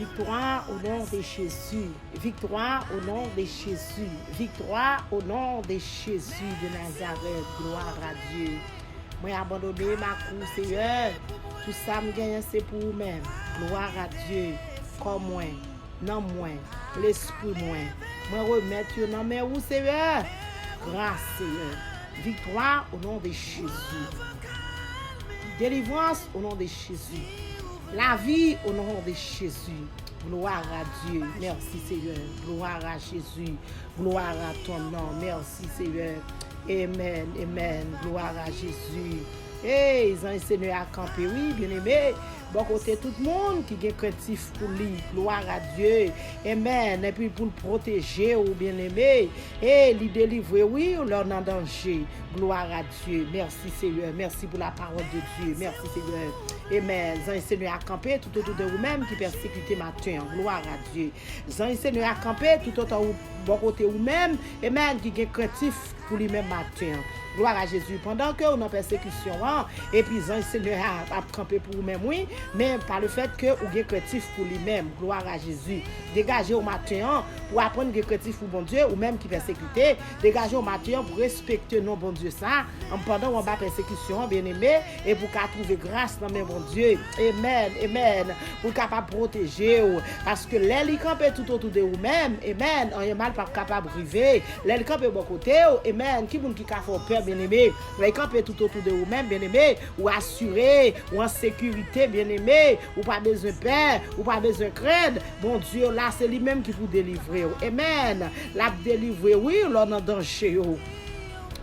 Victoire au nom de Jésus. Victoire au nom de Jésus. Victoire au nom de Jésus de Nazareth. Gloire à Dieu. Moi, abandonné ma cour, Seigneur. Tout ça, me gagne, c'est pour vous-même. Gloire à Dieu. Comme moi, non moi, l'esprit moi. Moi, remettre dans mes roues, Seigneur. Grâce, Seigneur. Victoire au nom de Jésus. Délivrance au nom de Jésus. La vie au nom de Jésus. Gloire à Dieu. Merci Seigneur. Gloire à Jésus. Gloire à ton nom. Merci Seigneur. Amen. Amen. Gloire à Jésus. Hey, ils ont Seigneur à camper. Oui, bien aimé. Bon côté tout le monde qui est créatif pour lui. Gloire à Dieu. Amen. Et puis pour le protéger ou bien aimé. Et lui délivrer, oui, ou leur en danger. Gloire à Dieu. Merci Seigneur. Merci pour la parole de Dieu. Merci Seigneur. Amen. Zan Seigneur à camper tout autour de vous-même qui persécutez matin. Gloire à Dieu. Zan Seigneur à camper tout autour de bon côté vous-même. Amen. Qui est créatif pour lui-même matin. Gloire à Jésus. Pendant que vous en persécution, hein, et puis Zan Seigneur a campé pour vous-même, oui, mais par le fait que vous êtes créatif pour lui-même. Gloire à Jésus. Dégagez au matin hein, pour apprendre que créatif pour bon Dieu, ou même qui persécuté. Dégagez au matin pour respecter nos bon Dieu ça, en pendant qu'on va persécution, bien aimé, et pour qu'à trouver grâce dans mes bon Dieu. Amen. Amen. Pour capable protéger, parce que l'aile campé tout autour de vous-même. Amen. On est mal pas capable de briver. L'aile campé bon côté. Amen. Qui vous qui a fait peur, bien aimé. L'aile campé tout autour de vous-même, bien aimé, ou assuré, ou en sécurité, bien aimé, ou pas besoin de peur, ou pas besoin de craindre. Bon Dieu, là, c'est lui-même qui vous délivre. Amen. La délivrer, oui, là, dans danger.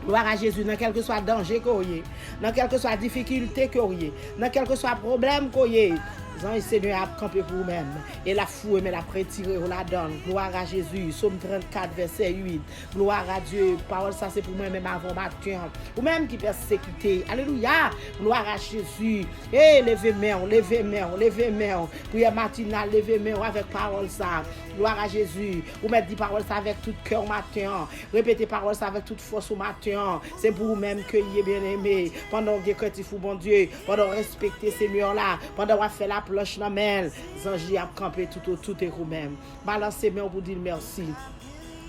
Gloire à Jésus, dans quel que soit danger qu'on y est, dans quelle que soit difficulté qu'on y est, dans quel que soit problème qu'on y est. Le Seigneur a campé pour vous-même. Et la fouille, mais la prétiré, on la donne. Gloire à Jésus. Psaume 34, verset 8. Gloire à Dieu. Parole, ça c'est pour moi-même avant matin. Ou même qui persécuté. Alléluia. Gloire à Jésus. Et levez-moi, levez-moi, levez-moi. Prière matinale, levez-moi avec parole ça. Gloire à Jésus. Ou mettez parole ça avec tout cœur matin. Répétez parole ça avec toute force au matin. C'est pour vous-même que vous êtes bien aimé. Pendant que vous êtes créatif, bon Dieu. Pendant que vous respectez Seigneur là. Pendant que vous faites la planche dans mel, zanji a campé tout et vous-même. Balancez moi pour dire merci.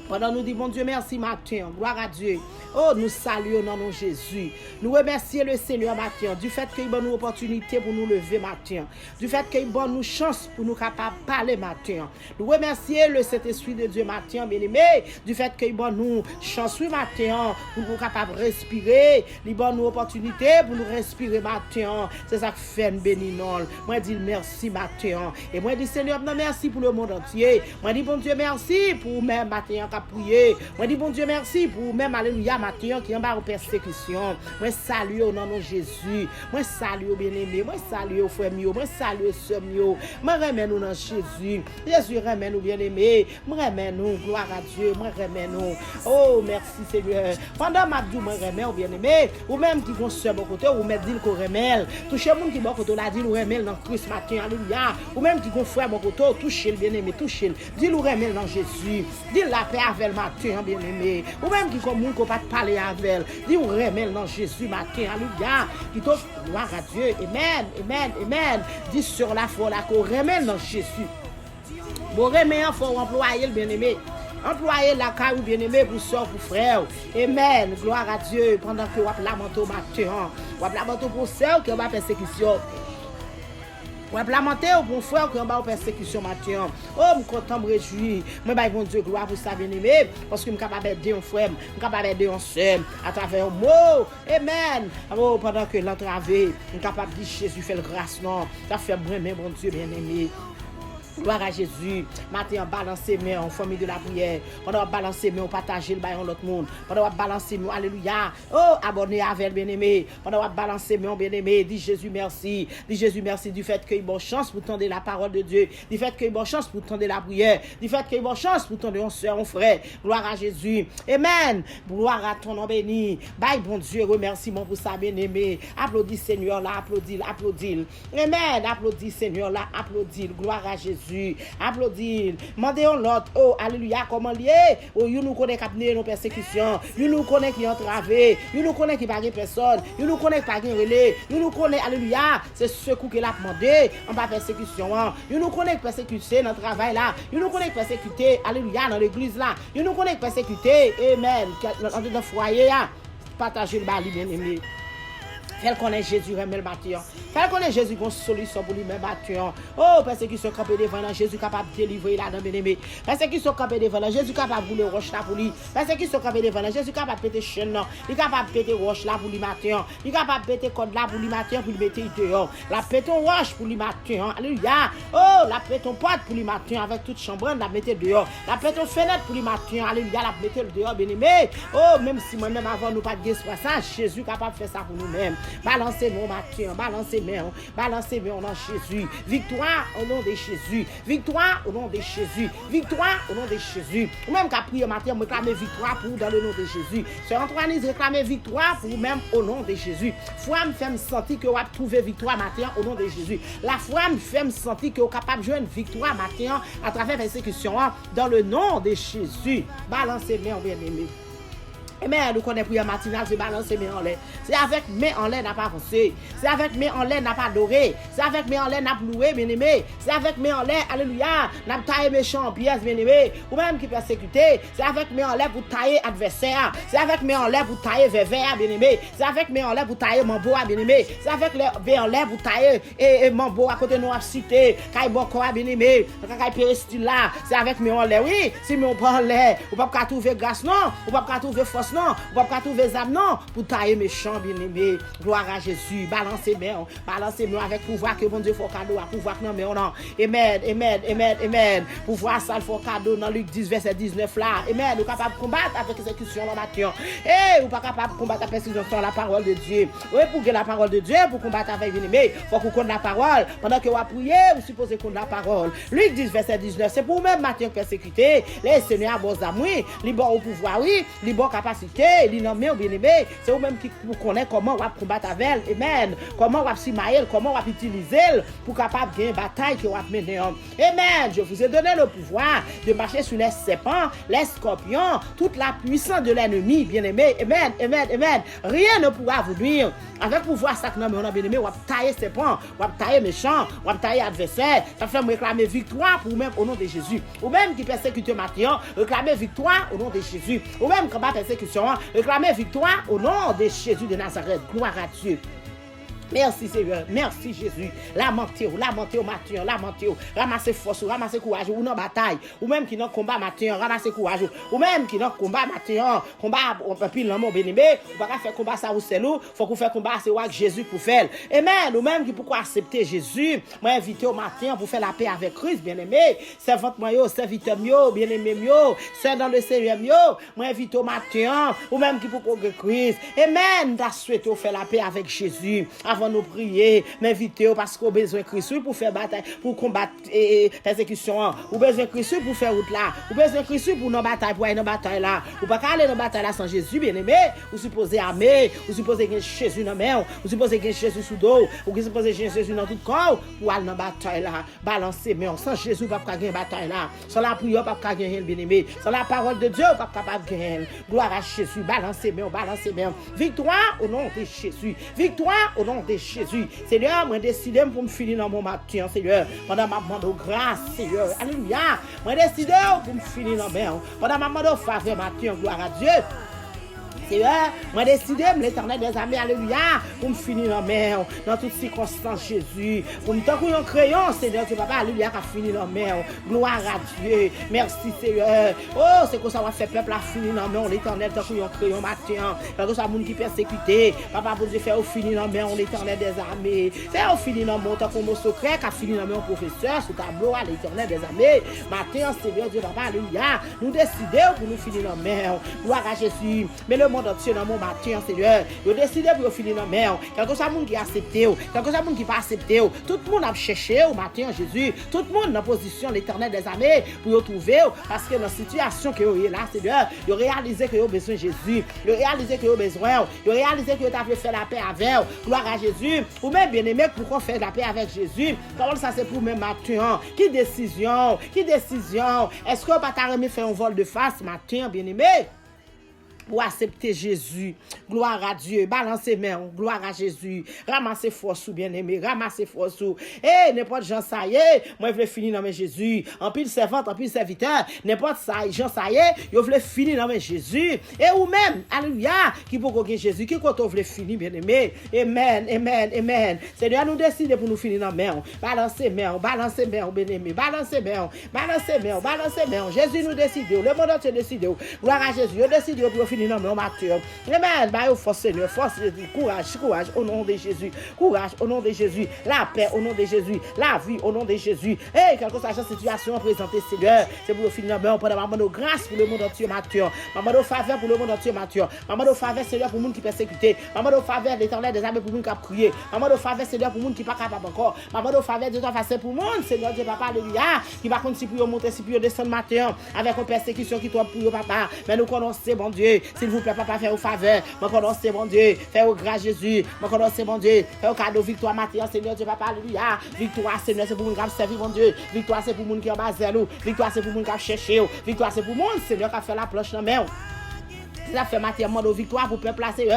Pendant nous dit bon Dieu merci matin, gloire à Dieu. Oh, nous saluons dans nom Jésus. Nous remercions le Seigneur matin du fait qu'il donne nous opportunité pour nous lever matin. Du fait qu'il donne nous chance pour nous capable parler matin. Nous remercions le Saint-Esprit de Dieu matin, bien-aimé, du fait qu'il donne nous chance matin pour nous capable respirer. Il donne nous opportunité pour nous respirer matin. C'est ça que fait béni non. Moi dis merci matin. Et moi dis Seigneur merci pour le monde entier. Moi dis bon Dieu merci pour même matin prier. Moi dis bon Dieu merci pour même alléluia matin qui en bas aux persécutions. Moi salue au nom de Jésus. Moi salue bien-aimé. Moi salue frère mio. Moi salue sœur mio. Moi remercie nous dans Jésus. Jésus remercie nous bien-aimé. Moi remercie nous gloire à Dieu. Moi remercie nous. Oh merci Seigneur. Pendant m'a dit moi remercie bien-aimé ou même qui gon sœur bon côté ou mettre dit qu'on remercie. Toucher monde qui bon côté là dit nous remercie dans Christ matin alléluia. Ou même qui gon frère bon côté toucher le bien-aimé toucher. Dit nous remercie dans Jésus. Dit la paix avec le matin, bien-aimé. Ou même qui comme moun ko pas parler avec. Dis ou remel dans Jésus matin. Alléluia. Qui t'offre gloire à Dieu. Amen. Amen. Amen. Dis sur la foi là qu'on remel dans Jésus. Bon remel faut employer le bien-aimé. Employer la caille bien-aimé pour soeur pour frère. Amen. Gloire à Dieu pendant que vous lamenté au matin. Vous lamenté pour ceux qui ont persécution. Ouais, lamenté au bon frère qui en bas aux persécution matin. Oh, me content me réjouir. Moi bah bon Dieu gloire pour ça bien-aimé parce que me capable d'aider un frère, me capable d'aider un sœur à travers un mot. Amen. Oh, pendant que l'entravé, me capable de Jésus fait grâce non. Ça fait vraiment bon Dieu bien-aimé. Gloire à Jésus. Matin, balancer mes en famille de la prière. Pendant balancer mes, on partager le baillon l'autre monde. Pendant balancer mes, alléluia. Oh, abonnez avec bien-aimé. Pendant balancer mes, bien-aimé. Dis Jésus merci. Dis Jésus merci du fait qu'il y a bonne chance pour tendre la parole de Dieu. Du fait qu'il y a bonne chance pour tendre la prière. Du fait qu'il y a bonne chance pour tendre un soeur, un frère. Gloire à Jésus. Amen. Gloire à ton nom béni. Bye, bon Dieu, remerciement pour ça, bien-aimé. Applaudis Seigneur là, applaudis. Amen. Applaudis Seigneur là, applaudis. Gloire à Jésus. Jésus. Applaudis. Mandez-on l'autre. Oh, alléluia, comment lier? Oh, you nous connaît qu'apner nos persécutions. You nous connaît qui entravé. You nous connaît qui pas personne. You nous connaît pas qui relais. You nous connaît, alléluia, c'est ce coup qu'il a demandé en bas persécution. You nous connaît persécuté dans le travail là. You nous connaît persécuté, alléluia, dans l'église là. You nous connaît persécuté, amen, dans le foyer là. Partagez le bali, bien aimé. Fais connaître Jésus, remet le bâtiment. Fais connaître Jésus, une solution pour lui-même bâtiment. Oh, persécution campée devant Jésus capable de délivrer là dans bien-aimé. Persécution campée devant Jésus capable de rouler roche là pour lui. Persécution campée devant Jésus capable de péter chaîne là. Il capable de péter roche là pour lui matin. Il capable de péter code là pour lui matin pour lui mettre dehors. La péton roche pour lui matin. Alléluia. Oh, la péton porte pour lui matin avec toute chambre la mettre dehors. La péton fenêtre pour lui matin. Alléluia, la mettre dehors bien-aimé. Oh, même si moi-même avant nous pas de guerre ça, Jésus capable de faire ça pour nous-mêmes. Balancez-moi matin, balancez-moi dans Jésus. Victoire au nom de Jésus. Victoire au nom de Jésus. Victoire au nom de Jésus. Ou même qu'à prier matin, réclamer victoire pour vous dans le nom de Jésus. Sœur Antoine, réclamer victoire pour vous-même au nom de Jésus. Foi me fait me sentir que vous avez trouvé victoire matin au nom de Jésus. La foi me fait me sentir que vous êtes capable de jouer une victoire matin à travers la persécution dans le nom de Jésus. Balancez-moi, bien-aimé. Amen, nous connaissons prière matinale, c'est balancer mes en l'air. C'est avec mes en l'air n'a pas avancé. C'est avec mes en l'air n'a pas adoré. C'est avec mes en l'air n'a pas loué, bien aimé. C'est avec mes en l'air, alléluia, n'a pas taillé méchant en pièces, bien aimé. Ou même qui persécuté. C'est avec mes en l'air pour tailler adversaire. C'est avec mes en l'air pour tailler vévère, bien aimé. C'est avec mes en l'air pour tailler mamboa, bien aimé. C'est avec mes en l'air pour tailler et mamboa à côté de nous à cité. Kaï bokoa, bien aimé. Kaï péristyle là. C'est avec mes en l'air, oui. Si mes en l'air, ou pas qu'à trouver grâce, non. Ou pas qu'à trouver force, non, vous pas trouver les âmes non pour tailler méchant bien-aimé. Gloire à Jésus. Balancez-moi avec pouvoir que bon Dieu fait cadeau à pouvoir que non mais non. Amen. Pouvoir ça le fait cadeau dans Luc 10 verset 19 là. Amen. Vous capable de combattre avec exécution dans matin. Vous pas capable de combattre avec exécution la parole de Dieu. Oui, pour que la parole de Dieu pour combattre avec bien-aimé, faut qu'on connaisse la parole. Pendant que vous priez, vous supposez connaître la parole. Luc 10 verset 19, c'est pour même matin persécuté. Les seigneurs bon amour, libre au pouvoir oui, libre capacité. L'innommé ou bien-aimé, c'est vous-même qui vous connaissez comment on va combattre avec elle, amen, comment on va s'immailler, comment on va utiliser pour capable de gagner bataille que on va mener. Amen, je vous ai donné le pouvoir de marcher sur les serpents, les scorpions, toute la puissance de l'ennemi, bien-aimé, amen, rien ne pourra vous nuire. Avec pouvoir ça que nous avons bien-aimé, on va tailler serpent, on va tailler méchant, on va tailler adversaire, ça fait me réclamer victoire pour vous-même au nom de Jésus. Ou même qui persécute matin, réclamer victoire au nom de Jésus. Ou même combat persécution, réclamer victoire au nom de Jésus de Nazareth. Gloire à Dieu. Merci Seigneur, merci Jésus. Lamentez, matin, ramassez force, ramassez courage, ou dans bataille, ou même qui dans combat matin, ramassez courage, ou même qui dans combat matin, combat on peut pile l'amour bien-aimé, ou pas faire combat ça ou c'est nous, faut qu'on fait combat c'est avec Jésus pour faire. Amen. Ou même qui pourquoi accepter Jésus, moi invité au matin pour faire la paix avec Christ, bien-aimé. Servante moi yo, serviteur yo, bien-aimé yo, c'est dans le Seigneur yo, moi invité au matin, ou même qui pour Christ. Amen. Da souhaiter faire la paix avec Jésus. Avant nous prier, m'inviter parce qu'on a besoin de Christ pour faire bataille, pour combattre persécution, ou besoin de Christ pour faire route là, ou besoin de Christ pour nos batailles, pour aller dans bataille là, ou pas aller dans bataille là sans Jésus, bien aimé, ou supposé armé, ou supposé que Jésus dans main, ou supposé que Jésus sous dos, ou que supposé Jésus dans tout corps, pour aller dans bataille là, balancer mais sans Jésus pas gagner bataille là, sans la prière pas gagner bien aimé, sans la parole de Dieu pas capable gagner. Gloire à Jésus, balancer mais. Victoire au nom de Jésus. Victoire au nom de Jésus. Seigneur, moi décidé pour me finir dans mon matin, Seigneur. Pendant ma demande grâce, Seigneur. Alléluia. Moi décidé pour me finir dans main. Pendant ma demande faveur matin, gloire à Dieu. Seigneur, moi décidé, l'Éternel des armées, alléluia, pour me finir en mer, dans toutes circonstances, Jésus. Pour me tenir un crayon, Seigneur, tu papa, alléluia, qui a fini en mer. Gloire à Dieu. Merci, Seigneur. Oh, c'est que ça va faire peuple à finir en mer, l'Éternel, tant qu'il un crayon matin. Parce que ça, moun qui persécuté. Papa, pour Dieu, faire au finir en mer, l'Éternel des armées. C'est au finir en mer, tant qu'on mot secret, qui a fini en mer, professeur, sous tableau, à l'Éternel des armées. Matin, Seigneur, Dieu, papa, alléluia. Nous décidons pour nous finir en mer. Gloire à Jésus. Mais le monde monde entier dans mon matin, Seigneur. Yo décidé pour finir dans mer. Quelque chose monde qui accepté, quelque chose monde qui pas accepté. Tout le monde a cherché au matin Jésus. Tout le monde dans position l'Éternel des armées pour trouver parce que dans la situation que vous est là, Seigneur, vous réalisez que vous avez besoin de Jésus. Vous réalisez que vous avez besoin. Vous réalisez que vous avez fait la paix avec. Gloire à Jésus. Ou même bien aimé pourquoi faire la paix avec Jésus. Comment ça c'est pour même matin? Qui décision? Qui décision? Est-ce que vous pas remis faire un vol de face matin, bien aimé? Pour accepter Jésus. Gloire à Dieu. Balancez main. Gloire à Jésus. Ramassez force ou bien-aimé. Ramassez force ou. N'importe Jean ça y est. Moi, je veux finir dans mes Jésus. En pile servante, en pile serviteur. N'importe ça, Jean ça y est. Je veux finir dans mes Jésus. Et ou même, alléluia, qui peut gagner Jésus. Qui quand on veut finir, bien-aimé. Amen, amen, amen. Seigneur, nous décidons pour nous finir dans main. Balancez main, bien-aimé. Balancez main. Jésus nous décide. Le monde entier décide. Gloire à Jésus. Je décide pour finir dans mon mature. Amen. Bah, force Seigneur, force Jésus. Courage au nom de Jésus. Courage au nom de Jésus. La paix au nom de Jésus. La vie au nom de Jésus. Quelle que soit la situation présentée, Seigneur, c'est pour finir dans mon maman de grâce pour le monde entier mature. Maman de faveur pour le monde entier mature. Maman de faveur, Seigneur, pour le monde qui persécuté. Maman de faveur, l'Éternel des armées pour le monde qui a crié. Maman de faveur, Seigneur, pour le monde qui n'est pas capable encore. Maman de faveur, de toi face pour le monde, Seigneur Dieu, papa, alléluia, qui va continuer pour monter, si pour descendre matin, avec une persécution qui tombe pour papa. Mais nous connaissons, bon Dieu. S'il vous plaît, papa, fais au faveur. Moi, connaissez, mon Dieu. Fais au grâce Jésus. Moi, connaissez, mon Dieu. Fais au cadeau victoire matin, Seigneur Dieu, papa, alléluia. Victoire, Seigneur, c'est pour nous qui servir, mon Dieu. Victoire, c'est pour nous qui en bas nous. Victoire, c'est pour nous qui chercher. Victoire, c'est pour nous, Seigneur, qui a fait la planche dans la main. Ça fait matin, mode victoire pour peuple placé,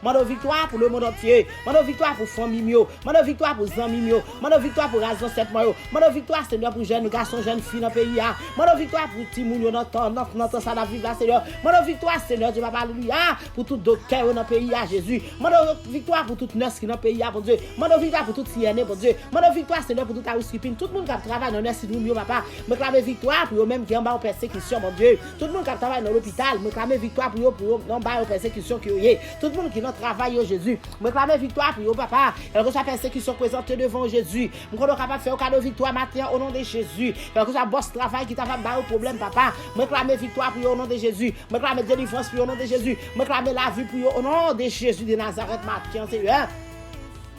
mode victoire pour le monde entier, mode victoire pour famille mio, mode victoire pour amis mio, mode victoire pour raison 7 mois, mode victoire Seigneur pour jeunes garçons, jeunes filles dans le pays, mode victoire pour Timoun dans notre ça la vie là Seigneur, mode victoire Seigneur Dieu papa alléluia pour tout docteur dans le pays Jésus, mode victoire pour toute nurse qui dans le pays bon Dieu, mode victoire pour tout CNE bon Dieu, mode victoire Seigneur pour tout housekeeping, tout le monde qui travaille dans nurse nous papa, me clamer victoire pour eux même qui en bas en persécution bon Dieu, tout le monde qui travaille dans l'hôpital, me clamer victoire pour eux non bas aux persécutions qui y tout le monde qui dans travail au Jésus me clamer victoire pour papa quelque soit persécution présentée devant Jésus me qu'on capable faire cadeau victoire matin au nom de Jésus quelque soit boss travail qui t'a pas bas au problème papa me clamer victoire pour au nom de Jésus me clamer délivrance pour au nom de Jésus me clamer la vie pour au nom de Jésus de Nazareth matin Seigneur.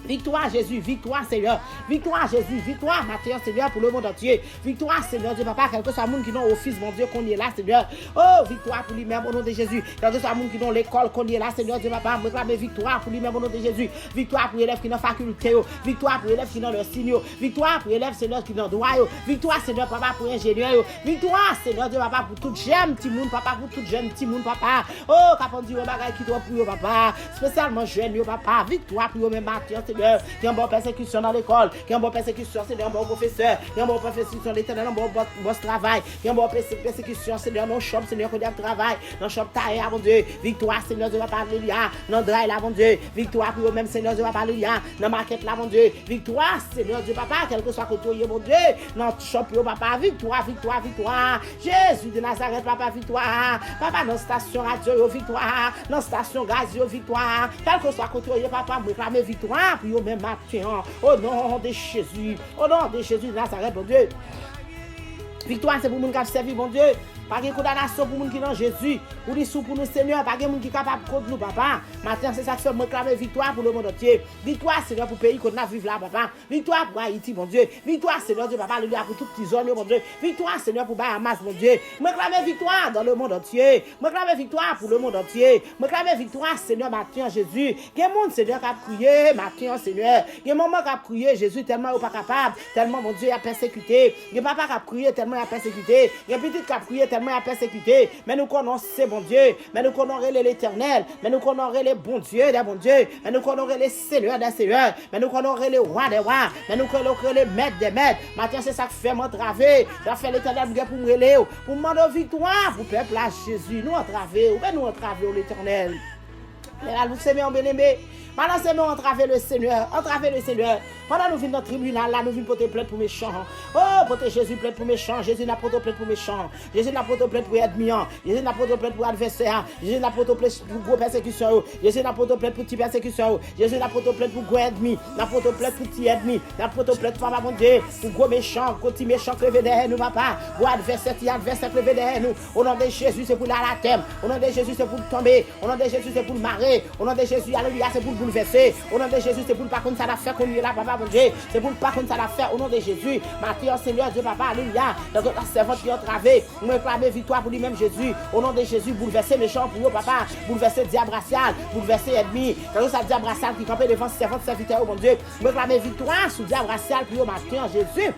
Victoire Jésus, victoire Seigneur, victoire Jésus, victoire Matthieu Seigneur pour le monde entier, victoire Seigneur Dieu Papa, quel que soit le monde qui n'a office mon Dieu qu'on est là Seigneur, oh victoire pour lui-même au nom de Jésus, quel que soit le monde qui n'a l'école qu'on est là Seigneur Dieu Papa, me clame victoire pour lui-même au nom de Jésus, victoire pour l'élève qui n'a faculté, victoire pour l'élève qui n'a le signe, victoire pour l'élève Seigneur qui n'a droit, victoire Seigneur Papa pour ingénieur, victoire Seigneur Dieu Papa pour tout jeune petit monde papa, pour tout jeune petit monde papa, oh capon Dieu bagay qui doit pour papa, spécialement jeune papa, victoire pour même Matthieu Seigneur, qui a une bonne persécution dans l'école, qui a une bonne persécution, c'est un bon professeur, qui a une bonne persécution l'éternel, un bon travail, qui a une bonne persécution, c'est dans shop, Seigneur, qu'on a travail, dans shop taille, mon Dieu, victoire, Seigneur, Dieu va parler, dans drive là, mon Dieu, victoire pour eux-mêmes, Seigneur, Dieu va parler, dans market là, mon Dieu, victoire, Seigneur, Dieu, papa, quel que soit côté, mon Dieu, dans shop, papa, victoire, victoire, victoire, Jésus de Nazareth, papa, victoire, papa, dans station radio, victoire, dans station gaz, victoire, quel que soit côté, papa, me réclamer victoire, pour eux-mêmes, matin, au nom de Jésus, au nom de Jésus de Nazareth, mon Dieu. Victoire, c'est pour nous qui servi, mon Dieu. Pas de condamnation pour nous qui dans Jésus. Ou dit sous pour nous, Seigneur, pas de monde qui est capable contre nous, papa. Maintenant, c'est ça que me clamer victoire pour le monde entier. Victoire, Seigneur, pour le pays qu'on a vivre là, papa. Victoire pour Haïti, mon Dieu. Victoire, Seigneur, Dieu, papa, alléluia, pour toutes les zones, mon Dieu. Victoire, Seigneur, pour Bahamas, mon Dieu. Me clamer victoire dans le monde entier. Me clamer victoire pour le monde entier. Me clamer victoire, Seigneur, matin, Jésus. Quel monde, Seigneur, qui a prié, matin, Seigneur. Quel moment qui a prié, Jésus, tellement il n'est pas capable. Tellement, mon Dieu, il a persécuté. Quel papa qui a prié, tellement il a persécuté. Quel petit qui a prié, tellement il a persécuté, mais nous connaissons bon Dieu, mais nous connaissons l'Éternel, mais nous connaissons les bons dieux des bons dieux, mais nous connaissons les seigneurs des seigneurs, mais nous connaissons les rois des rois, mais nous connaissons les maîtres des maîtres. Maintenant c'est ça qui fait m'entraver, ça fait l'Éternel pour me relayer, pour demander victoire pour le peuple à Jésus, nous entraver, ou bien nous entraver l'Éternel. Là, vous savez, bien-aimé, Balancez-nous entraver le Seigneur. Entraver le Seigneur. Pendant nous venons dans le tribunal, là, nous venons porter plainte pour méchants. Oh, porter Jésus plainte pour méchants. Jésus n'a porté plainte pour méchants. Jésus n'a porté plainte pour ennemis. Jésus n'a porté plainte pour adversaires. Jésus n'a porté plainte pour gros persécutions. Jésus n'a porté plainte pour petite persécution. Jésus n'a porté plainte pour gros ennemis. N'a porté plainte pour petit ennemis. N'a porté plainte pour mon Dieu. Pour gros méchants, pour petit méchants crevé derrière nous, papa. Pour adversaires, petit adversaires crevé derrière nous. Au nom de Jésus, c'est pour la thème. Au nom de Jésus, c'est pour tomber. Au nom de Jésus, c'est pour le marrer. Au nom de Jésus, alléluia, c'est pour le bouleverser. Au nom de Jésus, c'est pour le pas contre ça la faire qu'on y est là, papa, mon Dieu. C'est pour le pas contre ça la faire. Au nom de Jésus, Matthieu, Seigneur Dieu, papa, alléluia. Donc la servante qui a travé, nous réclamer victoire pour lui-même, Jésus. Au nom de Jésus, bouleverser méchant pour nous, papa. Bouleverser diable racial, bouleverser ennemi. Quand ça diable racial qui campait devant servante serviteur, mon Dieu. Nous réclamer victoire sous diable racial pour nous, Matthieu, Jésus.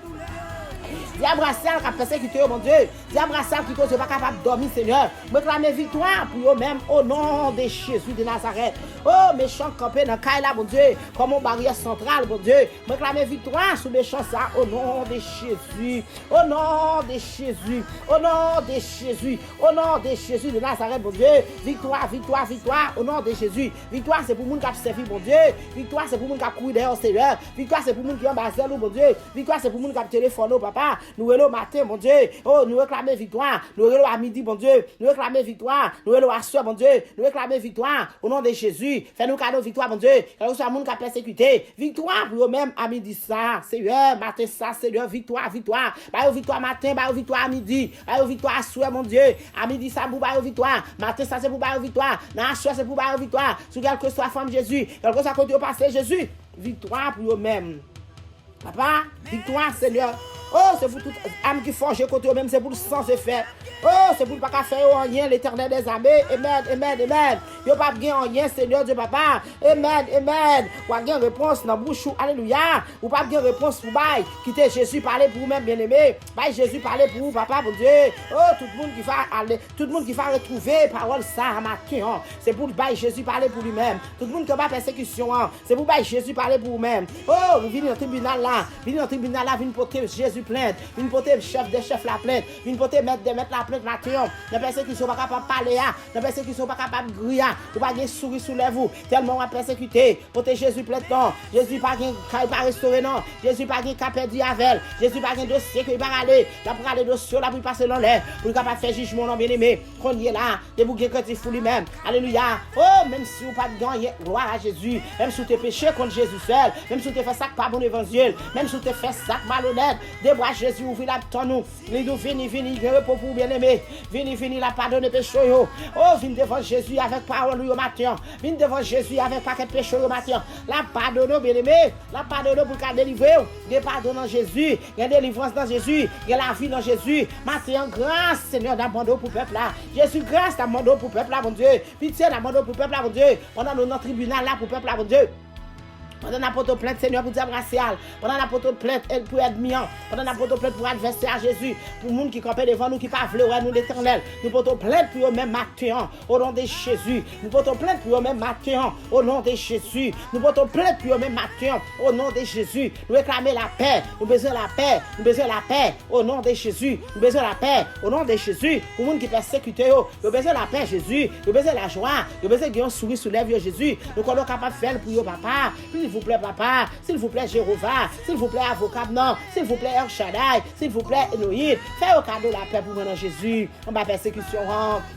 Diable racial qui a persécuté, mon Dieu. Diable racial qui cause pas capable de dormir, Seigneur. Me clamer victoire pour eux-mêmes au nom de Jésus de Nazareth. Oh, méchant campé dans Kaila, mon Dieu. Comme une barrière centrale, mon Dieu. Me clamer victoire sous méchant ça au nom de Jésus. Au nom de Jésus. Au nom de Jésus. Au nom de Jésus de Nazareth, mon Dieu. Victoire, victoire, victoire. Au nom de Jésus. Victoire, c'est pour les gens qui servi, mon Dieu. Victoire, c'est pour les gens qui courent derrière, Seigneur. Victoire, c'est pour les gens qui ont basé, mon Dieu. Victoire, c'est pour les gens qui téléphonent, papa. Nous hello matin, mon Dieu. Oh, nous réclamer victoire. Nous hello à midi, mon Dieu. Nous réclamer victoire. Nous hello à soir, mon Dieu. Nous réclamer victoire. Au nom de Jésus. Fais-nous cadeau victoire, mon Dieu. Quand soit monde qui a persécuté. Victoire pour eux-mêmes à midi ça. Seigneur, matin ça, Seigneur, victoire, victoire. Bah victoire matin, bah victoire à midi. Bah victoire à soir, mon Dieu. À midi ça pour bah victoire. Matin ça c'est pour bah victoire. Dans soir c'est pour bah victoire. Sur quelque soit femme Jésus. Quelque soit côté au passé Jésus. Victoire pour eux-mêmes. Papa, victoire, Seigneur. Oh, c'est pour toute âme qui forge côté même, c'est pour le sang c'est fait. Oh, c'est pour le pas faire rien, l'Éternel des armées. Amen, amen, amen. Yo pas bien rien, Seigneur Dieu papa. Amen, amen. Ou pas bien réponse dans bouche, alléluia. Ou pas bien réponse pour bail. Quitter Jésus parler pour vous-même bien-aimé. Bail Jésus parler pour vous, papa, mon Dieu. Oh, tout le monde qui va aller, tout le monde qui va retrouver parole ça matin. C'est pour bail Jésus parler pour lui-même. Tout le monde qui va persécution, c'est pour bail Jésus parler pour vous-même. Oh, vous venez dans le tribunal là, venez porter Jésus plainte, venez porter chef des chefs la plainte, venez porter maître la plainte matin. Les personnes qui sont pas capables de parler, les personnes qui sont pas capables de griller, ou pas de sourire sous les vous, tellement on a persécuté, porter Jésus plainte non, Jésus pas pas restaurer non, Jésus pas perdu avec, Jésus pas dossier que il va aller, là pour aller dossier là pour passer dans l'air, pour capable faire jugement non bien-aimé, qu'on y est là, de vous que tu fous lui-même. Alléluia. Oh, même si vous pas de gagner, gloire à Jésus, même si tu es péché contre Jésus seul, même si tu fais ça pas bon évangile, même si tu fais ça malhonnête, débois Jésus ouvre la ton nous, nous vini repos pour bien-aimé, vini la pardonner péché yo. Oh, vini devant Jésus avec parole au matin, vini devant Jésus avec paquet péché au matin, la pardonner bien-aimé, la pardonner pour qu'à délivrer, de pardon dans Jésus, il y a délivrance dans Jésus, il y a la vie dans Jésus, matin grâce Seigneur d'abandon pour peuple là, Jésus grâce d'abandon pour peuple là mon Dieu, pitié d'abandon pour peuple là mon Dieu, pendant notre tribunal là pour peuple là mon Dieu. Pendant la porte plainte, Seigneur, pour diable racial. Pendant la porte plainte, pour ennemi. Pendant la porte plainte, pour adversaire Jésus. Pour les gens qui campent devant nous, qui ne veulent pas nous l'éternel. Nous portons plainte pour eux-mêmes matin, au nom de Jésus. Nous portons plainte pour eux-mêmes matin, au nom de Jésus. Nous portons plainte pour eux-mêmes matin, au nom de Jésus. Nous réclamons la paix. Nous besoin la paix. Nous besoin la paix, au nom de Jésus. Nous besoin la paix, au nom de Jésus. Pour les gens qui persécutent, nous besoin la paix, Jésus. Nous besoin la joie. Nous besoin de sourire sous les yeux, Jésus. Nous sommes capables de faire pour eux, papa. S'il vous plaît, papa, s'il vous plaît, Jéhovah, s'il vous plaît, avocat, non, s'il vous plaît, El Shaddai, s'il vous plaît, Elohim, fais au cadeau la paix pour moi dans Jésus. On va persécution,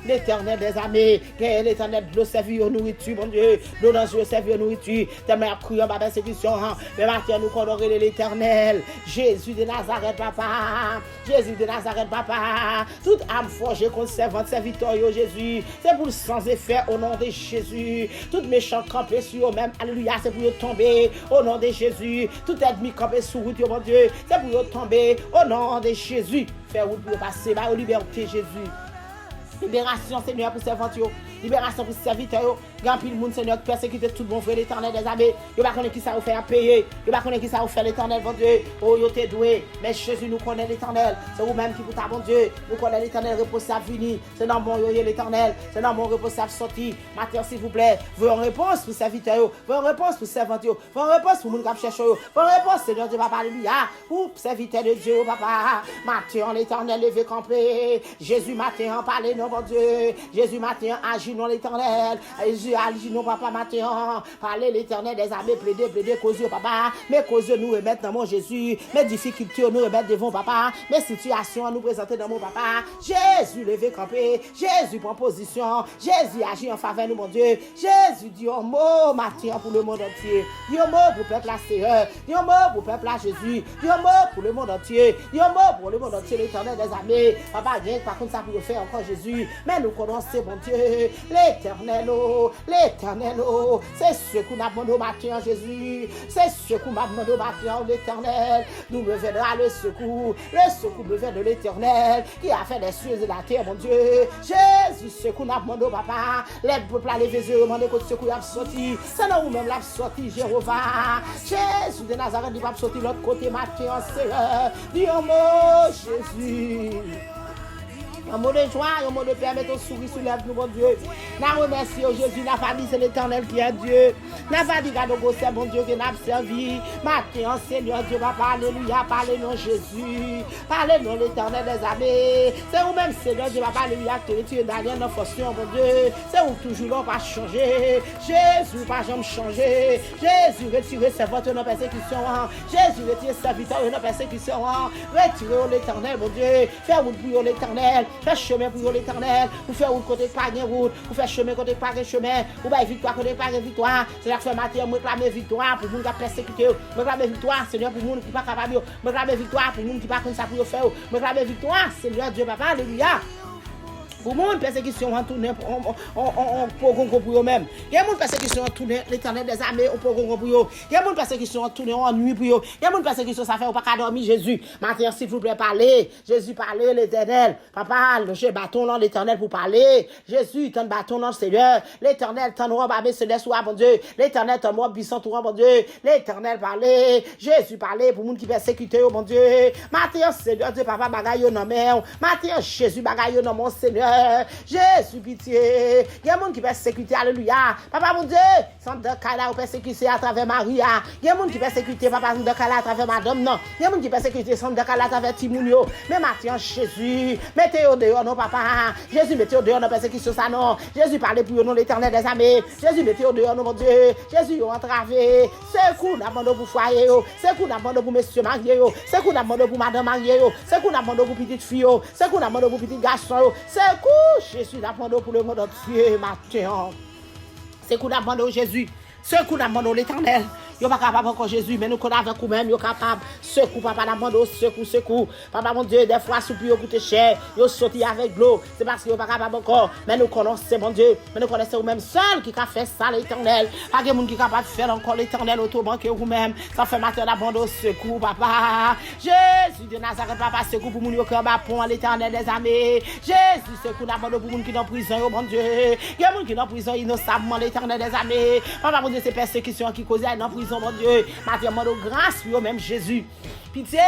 l'Éternel des armées, l'Éternel de l'eau servir aux nourritures, mon Dieu, l'eau dans l'eau servir aux nourritures, tellement cru en ma persécution, mais maintenant nous honorer l'Éternel, Jésus de Nazareth, papa, Jésus de Nazareth, papa, toute âme forgée contre servante, serviteur, Jésus, c'est pour le sans effet au nom de Jésus, tout méchant campé sur eux-mêmes, alléluia, c'est pour tomber au nom de Jésus. Tout ennemi campé sous route, mon Dieu, c'est pour tomber au nom de Jésus. Faire route pour passer, bah, liberté, Jésus. Libération, Seigneur, pour serviteurs. Libération pour serviteurs. Grand pile monde, Seigneur, qui persécute tout le monde, frère l'Éternel des armées. Yo pas connaît qui ça vous fait à payer. Yo pas connaît qui ça vous fait l'Éternel, mon Dieu. Oh, yo t'es doué. Mais Jésus nous connaît l'Éternel. C'est vous-même qui vous ta, mon Dieu. Nous connaissons l'Éternel, repos ça fini. C'est dans mon yo l'Éternel. C'est dans mon repos ça sorti. Matin, s'il vous plaît. Vous en réponse pour serviteurs. Vous en réponse pour serviteurs. Vous en réponse pour moun qui cherche. Vous en réponse, Seigneur Dieu, papa, alléluia. Ou serviteur de Dieu, papa. Matin, l'Éternel levé campé. Jésus, matin, parlez, non, mon Dieu. Jésus, matin, agit agis non l'éternel. Jésus, agis non, papa, matin. Parlez l'éternel des armées, plaider, causer, papa. Mais causer nous remettre dans mon Jésus. Mes difficultés nous remettre devant, papa. Mes situations nous présenter dans mon papa. Jésus, levé, campé. Jésus, prend position. Jésus, agit en faveur de mon Dieu. Jésus, dit un mot, matin, pour le monde entier. Dit un mot pour le peuple à Seigneur. Dit un mot pour le peuple à Jésus. Dit un mot pour le monde entier. Dit un mot pour le monde entier, l'éternel des armées. Papa, rien par contre, ça pour faire encore Jésus. Mais nous connaissons, mon Dieu, l'éternel, c'est ce qu'on a demandé au matin, Jésus. C'est ce qu'on m'a demandé au matin, l'éternel. Nous me viendra le secours me vient de l'éternel, qui a fait les cieux et la terre, mon Dieu. Jésus, ce qu'on a demandé au papa, les peuples à lever yeux, demandé que ce qu'on a sorti, c'est nous même l'a sorti, Jéhovah. Jésus de Nazareth, il va sortir de l'autre côté, matin, Seigneur. Dis un mot, Jésus. Un mot de joie, un mot de paix, mettons souris sous lèvres, mon Dieu. Nous remercions Jésus, n'a pas dit c'est l'éternel qui est Dieu. N'a pas dit que c'est mon Dieu qui n'a servi. Matin, Seigneur Dieu, papa, alléluia, parlez-nous Jésus. Parlez-nous l'éternel des armées. C'est vous-même, Seigneur Dieu, papa, alléluia, qui retire Daniel dans fonction, mon Dieu. C'est vous toujours là, pas changer. Jésus, pas jamais changer. Jésus, retirez ses votes dans persécution. Jésus, retirez ses victoires dans persécution. Retirez l'éternel, mon Dieu. Fais-vous pour l'éternel. Fais chemin pour l'éternel, pour faire route côté pas de route, pour faire chemin côté pas de chemin, pour faire victoire côté pas de victoire. C'est là que fait matin, me réclamer victoire pour moun qui persécuté, me réclamer victoire, Seigneur, pour moun qui pas capable, me réclamer victoire pour moun qui pas comme ça pour faire, me réclamer victoire, Seigneur Dieu papa, alléluia. Pour mon persécution en tourner on pour eux-mêmes. Il y a mon persécution en tourner l'éternel des armées on pour eux. Il y a mon persécution en tourner en nuit pour eux. Il y a mon persécution ça fait ou pas qu'à dormir Jésus. Maintenant s'il vous plaît parlez. Jésus parlez l'éternel. Papa, le bâton dans l'éternel pour parler. Jésus tend bâton dans le Seigneur. L'éternel tend robe avec ce laisse mon Dieu. L'éternel tend robe puissant tout mon Dieu. L'éternel parler. Jésus parler pour monde qui persécuté mon Dieu. Maintenant Seigneur Dieu papa bagaille non mais. Maintenant Jésus bagaille non mon Seigneur. Jésus pitié. Il y a des gens qui persécutent, alléluia. Papa mon Dieu, sans de cas ou persécuté à travers Maria. Il y a des gens qui persécutent, papa sans de cas à travers madame non. Il y a des gens qui persécutent sans de cas à travers Timounio. Mais maintenant Jésus, mettez-au dehors non papa. Jésus mettez-au dehors non persécution ça non. Jésus parlez pour nous l'éternel des armées. Jésus mettez-au dehors non mon Dieu. Jésus entravé. C'est coup d'abandon pour foyer. C'est coup d'abandon pour monsieur marié. C'est coup d'abandon pour madame marié. C'est coup d'abandon pour petite fille. C'est coup d'abandon pour petit garçon. C'est Jésus d'abandon pour le monde entier, matin. C'est coup d'abandon Jésus. C'est coup d'abandon l'éternel. Yo pas capable encore Jésus, mais nous connaissons avec vous-même, yo capable. Secours, papa, d'abandon, secours. Papa, mon Dieu, des fois, soupir, coûte cher. Yo sorti avec l'eau. C'est parce que yo pas capable encore. Mais nous connaissons, mon Dieu. Mais nous connaissons vous-même seul qui a fait ça, l'éternel. Pas de monde qui est capable de faire encore l'éternel autour que vous-même. Ça fait matin d'abandon, secours, papa. Jésus de Nazareth, papa, secours pour moun yo cœur pont l'éternel des armées. Jésus, secours d'abandon pour moun qui dans prison, mon Dieu. Il y a moun qui dans prison innocemment, l'éternel des armées. Papa, mon Dieu, c'est persécution qui cause dans prison. Mon Dieu, Matin, de grâce pour même Jésus. Pitié.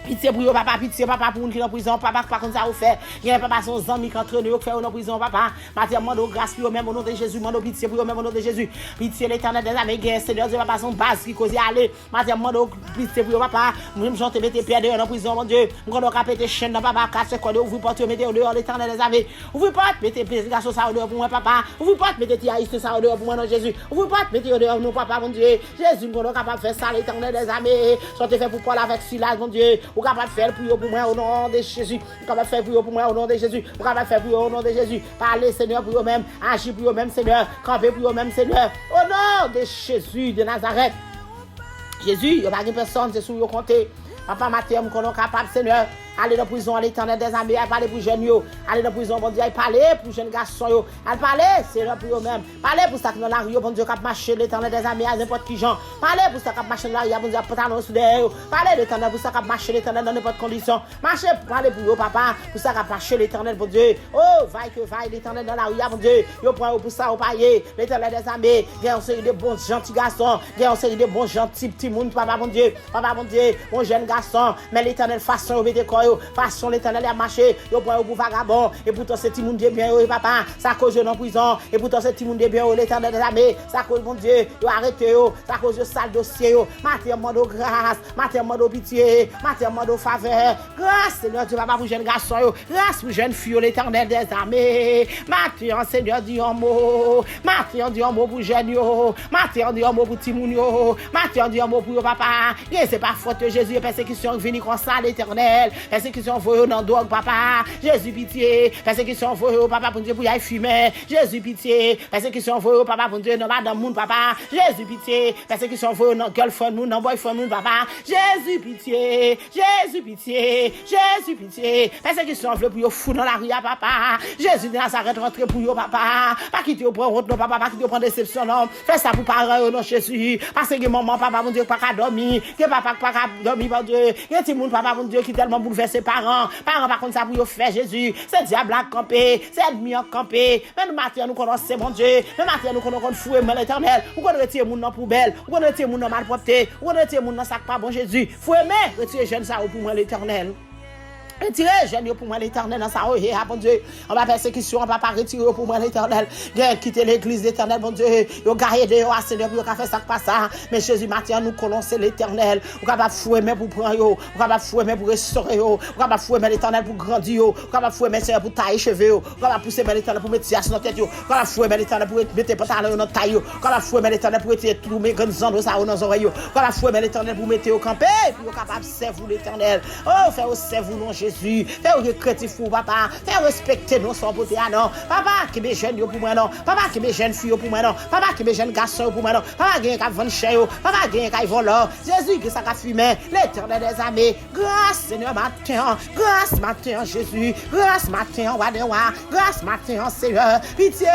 Pitié pour papa, pitié papa pour nous qui dans prison, papa pas comme ça vous fait. Il y a papa son ami qui entraîne qui fait dans prison papa. Matin demande grâce pour même au nom de Jésus, demande pitié pour même au nom de Jésus. Pitié l'éternel des armées, Seigneur Dieu papa son base qui cause aller. Matin demande pitié pour papa, même j'en te mettre pied dehors dans prison mon Dieu. Mon on capter chaîne dans papa, casser quoi ouvrir porte mettre dehors l'éternel des armées. Ouvrir porte, mettez garçon ça dehors pour moi papa. Ouvrir porte, mettez tiaïste ça dehors pour moi non Jésus. Ouvrir porte, mettez dehors nous papa mon Dieu. Jésus on capable faire ça l'éternel des armées. Sortez fait pour parler avec Silas mon Dieu. Ou capable faire pour moi au nom de Jésus. Ou capable faire pour moi au nom de Jésus. Ou capable faire pour au nom de Jésus. Parlez Seigneur pour eux-mêmes, agir pour eux-mêmes Seigneur, camper pour eux-mêmes Seigneur. Au nom de Jésus de Nazareth. Jésus, il n'y a pas de personne, c'est sur vous compter. Papa Mathieu, nous sommes capables Seigneur. Allez dans la prison à l'éternel des armées, allez parler pour jeunes yo. Allez dans la prison, bon Dieu, allez parler pour jeunes garçons yo. Allez parler, c'est là pour eux-mêmes. Parlez pour ça que dans la rue, bon Dieu, qui a marché l'éternel des armées à n'importe qui genre. Parlez pour ça qui a marché dans la rue, bon Dieu, pantalon sous derrière. Parlez l'éternel pour ça qui a marché l'éternel dans n'importe condition. Marchez, parlez pour eux, papa, pour ça qui a marché l'éternel, bon Dieu. Oh, vaille que vaille l'éternel dans la rue, bon Dieu. Yo prend pour ça au paillé, l'éternel des armées. Il y a une série de bons gentils garçons, il y a une série de bons gentils petits monde, papa, bon Dieu, bon jeune garçon. Mais l'éternel façon au vêtement façon l'éternel a marché, yo prend pour vagabond, et pourtant c'est petit monde de bien, papa, ça cause en prison, et pourtant c'est petit monde de bien, l'éternel des armées, ça cause mon Dieu, yo arrêté, ça cause sale dossier, matin mando grâce, matin mando pitié, matin mando faveur, grâce, Seigneur Dieu, papa, pour jeune garçon, grâce pour jeune fille, l'éternel des armées, matin, Seigneur, dit un mot, matin, dit un mot pour jeune, matin, dit un mot pour petit moun, matin, dit un mot pour papa, c'est pas faute de Jésus, persécution vini comme ça, l'éternel, persécution voyons dans drogue, papa, Jésus pitié, persécution voyons, papa, pour Dieu, pour y aller fumer, Jésus pitié, persécution voyons, papa, pour Dieu, dans madame moun, papa, Jésus pitié, persécution voyons, dans girlfriend moun, dans boyfriend moun, papa, Jésus pitié, Jésus pitié, Jésus pitié, persécution veut pour yo fou dans la rue, papa, Jésus de Nazareth rentre pour yo, papa, pas quitter au prendre route, non, papa, pas quitter au prendre déception, non, fais ça pour parents, non, Jésus, parce que maman, papa, mon Dieu, pas qu'à dormir, que papa, pas qu'à dormir, mon Dieu, y a petit monde, papa, mon Dieu, qui tellement bouleverse ses parents, par contre, ça pour yo faire Jésus, c'est diable à camper, c'est ennemi à camper, mais nous matin, nous connaissons, mon Dieu, mais matin, nous connaissons fouet, mais l'éternel, nous connaissons retirer mon dans poubelle, nous connaissons retirer mon dans malpropre, nous connaissons retirer mon dans sac pas bon Jésus, fouet, mais retirer jeune ça pour moi l'éternel. Retirez, jeune pour moi l'éternel dans sa rue, bon Dieu. On va persécution, on va pas retirer pour moi l'éternel. Quitter l'église l'éternel, bon Dieu. Yo garder dehors, Seigneur, pour faire ça pas ça. Mais Jésus matin nous connaissons l'éternel. On va fouer mais pour prendre yo, on va fouer mais pour restaurer yo, on va fouer mais l'éternel pour grandir yo, on va fouer mais Seigneur pour tailler cheveux yo, on va pousser mais l'éternel pour mettre sur notre tête yo, on va fouer mais l'éternel pour mettre pantalon dans taille yo, on va fouer mais l'éternel pour mettre tout mes grands anneaux ça dans oreilles yo, on va fouer mais l'éternel pour mettre au camper, pour capable servir l'éternel. Oh, faire servir non Jésus, faire recréatif pour papa, faire respecter nos sans beauté non. Papa qui me jeune pour moi non, papa qui me jeune fille pour moi non, papa qui me jeune garçon pour moi non, papa qui a vendre cher, papa qui a voler. Jésus qui ça a fumé, l'éternel des armées. Grâce Seigneur matin, grâce matin Jésus, grâce matin Wadewa, grâce matin Seigneur. Pitié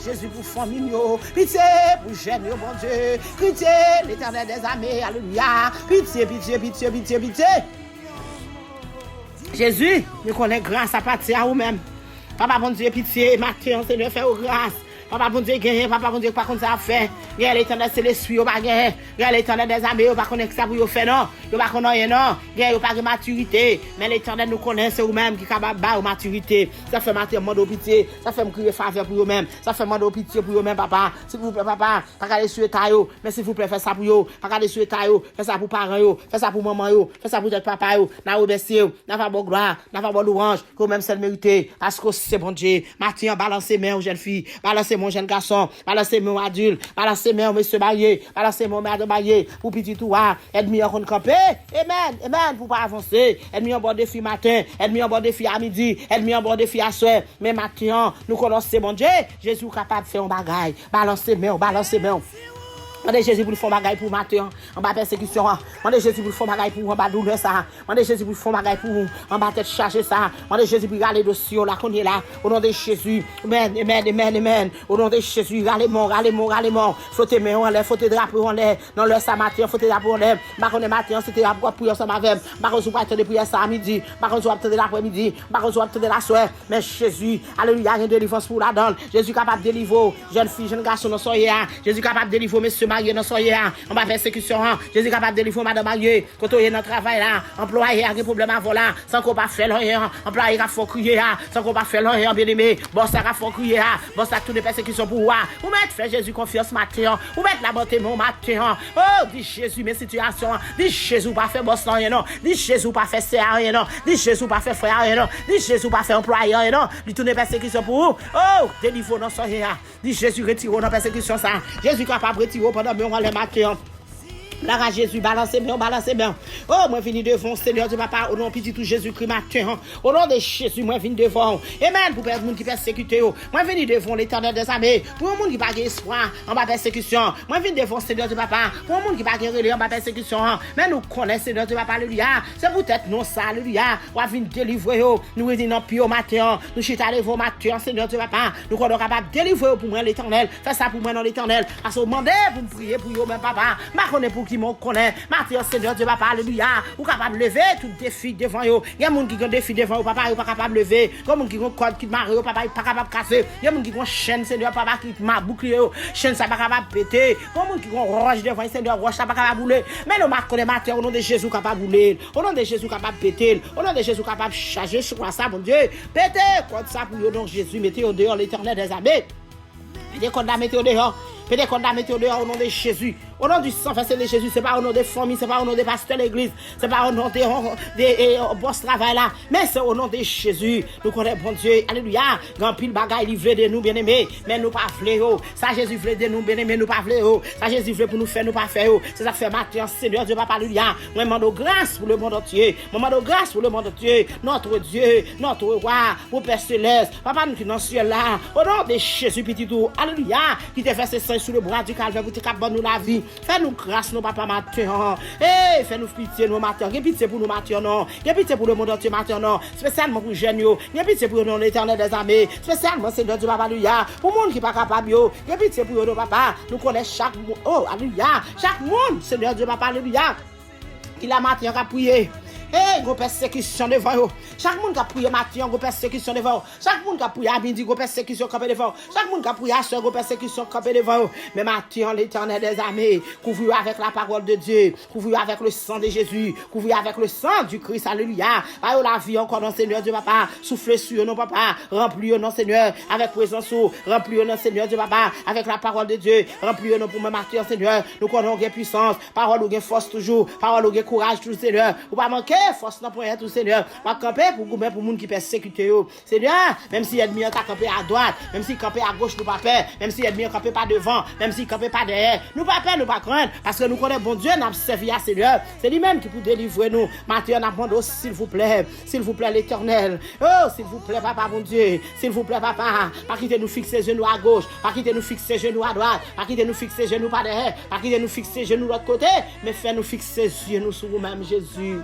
Jésus pour famille yo, pitié pour jeune yo bon Dieu. Pitié l'éternel des armées, alléluia. Pitié, pitié, pitié, pitié, pitié. Jésus, nous connaissons grâce à partir à vous-même. Papa, bon Dieu, pitié, matin, Seigneur, fais grâce. Papa, bon Dieu, gagne, papa, bon Dieu, pas comme ça fait. Regarde l'éternel, c'est l'esprit, au pas gagner. Regarde l'éternel des armées, au pas connaître ça pour vous faire, non. Au pas connaître, non. Regarde, au pas de maturité. Mais l'éternel nous connaît, c'est vous-même qui est capable de maturité. Ça fait matin, mode pitié. Ça fait me crier faveur pour vous-même. Ça fait mode pitié pour vous-même, papa. S'il vous plaît, papa, pas regarder sur les tailles, mais s'il vous plaît, faites ça pour vous. Pas regarder sur les tailles, faites ça pour parents, faites ça pour maman, faites ça pour votre papa, n'a obéissé, n'a pas bon gloire, n'a pas bon louange, que même c'est mérité. Parce que c'est bon Dieu. Matin, balancez mes jeune fille, balancez mon jeune garçon. Balancez mon adulte, balancez mon monsieur marié, balancez mon madame marié, pour petit tout, ennemi en camper, amen, amen, pour pas avancer, ennemi en bord de filles matin, ennemi en bord de filles à midi, ennemi en bord de filles à soir, mais maintenant, nous connaissons mon Dieu, Jésus capable de faire un bagaille, balancez mon. Mandez Jésus pour faire bagaille pour matin, en bas persécution. Mandez Jésus pour faire bagaille pour en bas douleur ça. Mandez Jésus pour faire bagaille pour en bas tête chargée ça. Mandez Jésus pour aller dossier là qu'on est là. Au nom de Jésus. Amen, amen, amen, amen. Au nom de Jésus, allez-moi. Faut tes mains en l'air, faut tes drapeaux en l'air. Dans l'heure ça matin, faut tes drapeaux en l'air. Par contre matin, c'était la prière ça m'avait. Par contre, vous attendre prière ça à midi. Par contre, vous attendre l'après-midi. Par contre, vous attendre la soirée. Mais Jésus, alléluia, une délivrance pour la donne. Jésus capable de délivrer jeune fille, jeune garçon dans soyez. Jésus capable de délivrer monsieur marié dans soyez on va persécution Jésus capable de délivrer madame marié quand on est dans travail là employé a des problèmes avant là sans qu'on pas faire rien employé a faut crier sans qu'on pas faire rien bien-aimé boss ça a faut crier boss ça toutes les persécutions pour moi ou mettre faire Jésus confiance matin ou mettre la bonté mon matin oh dit Jésus mes situations dit Jésus pas faire boss rien non dit Jésus pas faire c'est rien non dit Jésus pas faire frère rien non dit Jésus pas faire employé rien non lui tourner persécution pour vous oh délivre dans soyez dit Jésus retire dans persécution ça Jésus capable retirer pendant les matins. Là, Jésus, balancez bien. Oh, moi, venu devant, Seigneur Dieu, papa, au nom de petit tout Jésus-Christ, matin. Au nom de Jésus, moi, venu devant. Amen, pour les gens qui persécutent. Moi, venu devant l'éternel des armées. Pour les gens qui n'ont pas espoir en bas persécution. Moi, venu devant, Seigneur Dieu, papa. Pour les gens qui n'ont pas relais en bas persécution. Mais nous connaissons, Seigneur Dieu, papa, alléluia. C'est peut-être non, ça, alléluia. On va venir délivrer. Nous venons pire au matin. Nous chutons devant matin, Seigneur Dieu, papa. Nous sommes capables de délivrer pour moi l'éternel. Fais ça pour moi dans l'éternel. Parce que vous demandez pour me prier pour vous, même papa. Je connais pour qui m'ont connaît. Matin, Seigneur Dieu, papa, alléluia. Ou capable de lever tout défi devant eux. Il y a des gens qui ont défi devant eux, papa, ils pas capable de lever. Il y a des gens qui ont code qui marre, papa, ils pas capable de casser. Il y a des gens qui ont chaîne, Seigneur, papa, qui m'a bouclier. Chaîne, ça pas capable de péter. Il y a des gens qui ont roche devant, Seigneur, roche, ça pas capable de bouler. Mais nous marquons les matins au nom de Jésus, capable de bouler. Au nom de Jésus, capable de péter. Au nom de Jésus, capable de charger sur ça, mon Dieu. Péter, comme ça, pour le nom de Jésus, mettez au dehors l'éternel des armées. Péter, comme ça, mettez au dehors. Peut-être qu'on a mis au dehors au nom de Jésus. Au nom du sang versé de Jésus, c'est pas au nom des familles, c'est pas au nom des pasteurs de l'église, c'est pas au nom des boss travail là, mais c'est au nom de Jésus. Nous connaissons bon Dieu. Alléluia. Grand pile bagaille livré de nous bien-aimés, mais nous pas voulons. Ça Jésus voulait de nous bien-aimés, nous pas voulons. Ça Jésus voulait pour nous faire, nous pas faire. C'est ça fait matin, Seigneur Dieu, papa, alléluia. Moi demande grâce pour le monde entier. Moi demande grâce pour le monde entier. Notre Dieu, notre roi, mon Père céleste, papa nous qui dans le ciel là. Au nom de Jésus petit tout. Alléluia. Qui te fait ce sang sous le bras du calvaire pour te capable nous la vie. Fais-nous grâce, nos papa matin. Eh, fais-nous pitié, nos matin. Viens pitié pour nous matin, non. Viens pitié pour le monde entier matin, non. Spécialement pour jeunes, yo. Viens pitié pour nous, l'éternel des armées. Spécialement, Seigneur Dieu, papa, alléluia. Pour le monde qui n'est pas capable, yo. Viens pitié pour nous, papa. Nous connaissons chaque monde. Oh, alléluia. Chaque monde, Seigneur Dieu, papa, alléluia. Il a matin qu'à prier. Eh, go persécution devant eux. Chaque monde qui a prié matin, go persécution devant eux. Chaque monde qui a prié à midi, go persécution campé devant eux. Chaque monde qui a prié à soir, go persécution campé devant eux. Mais matin, l'éternel des armées, couvre avec la parole de Dieu, couvre avec le sang de Jésus, couvre avec le sang du Christ, alléluia. Aïe, la vie encore dans Seigneur Dieu, papa. Souffle sur nous, papa. Remplis-nous, non, Seigneur, avec présence, remplis-nous, non, Seigneur Dieu, papa, avec la parole de Dieu. Remplis-nous pour me matin, Seigneur. Nous connaissons gain puissance, parole ou gain force toujours, parole ou gain courage toujours, Seigneur. Ou pas manquer force non pour tout, Seigneur. Pas camper pour goumer pour monde qui persécute yo. Seigneur, même si l'ennemi a campé à droite, même si campé à gauche, nous pas peur, même si l'ennemi a campé pas devant, même si campé pas derrière, nous pas peur, nous pas craindre parce que nous connaissons bon Dieu, nous servi à Seigneur. C'est lui-même qui peut délivrer nous. Maintenant, on apprend s'il vous plaît, l'Éternel. Oh, s'il vous plaît, papa bon Dieu, s'il vous plaît, papa, pas quitter nous fixer genoux à gauche, pas quitter nous fixer genoux à droite, pas quitter nous fixer genoux pas derrière, pas quitter nous fixer genoux de l'autre côté, mais faire nous fixer genoux sur vous-même, Jésus.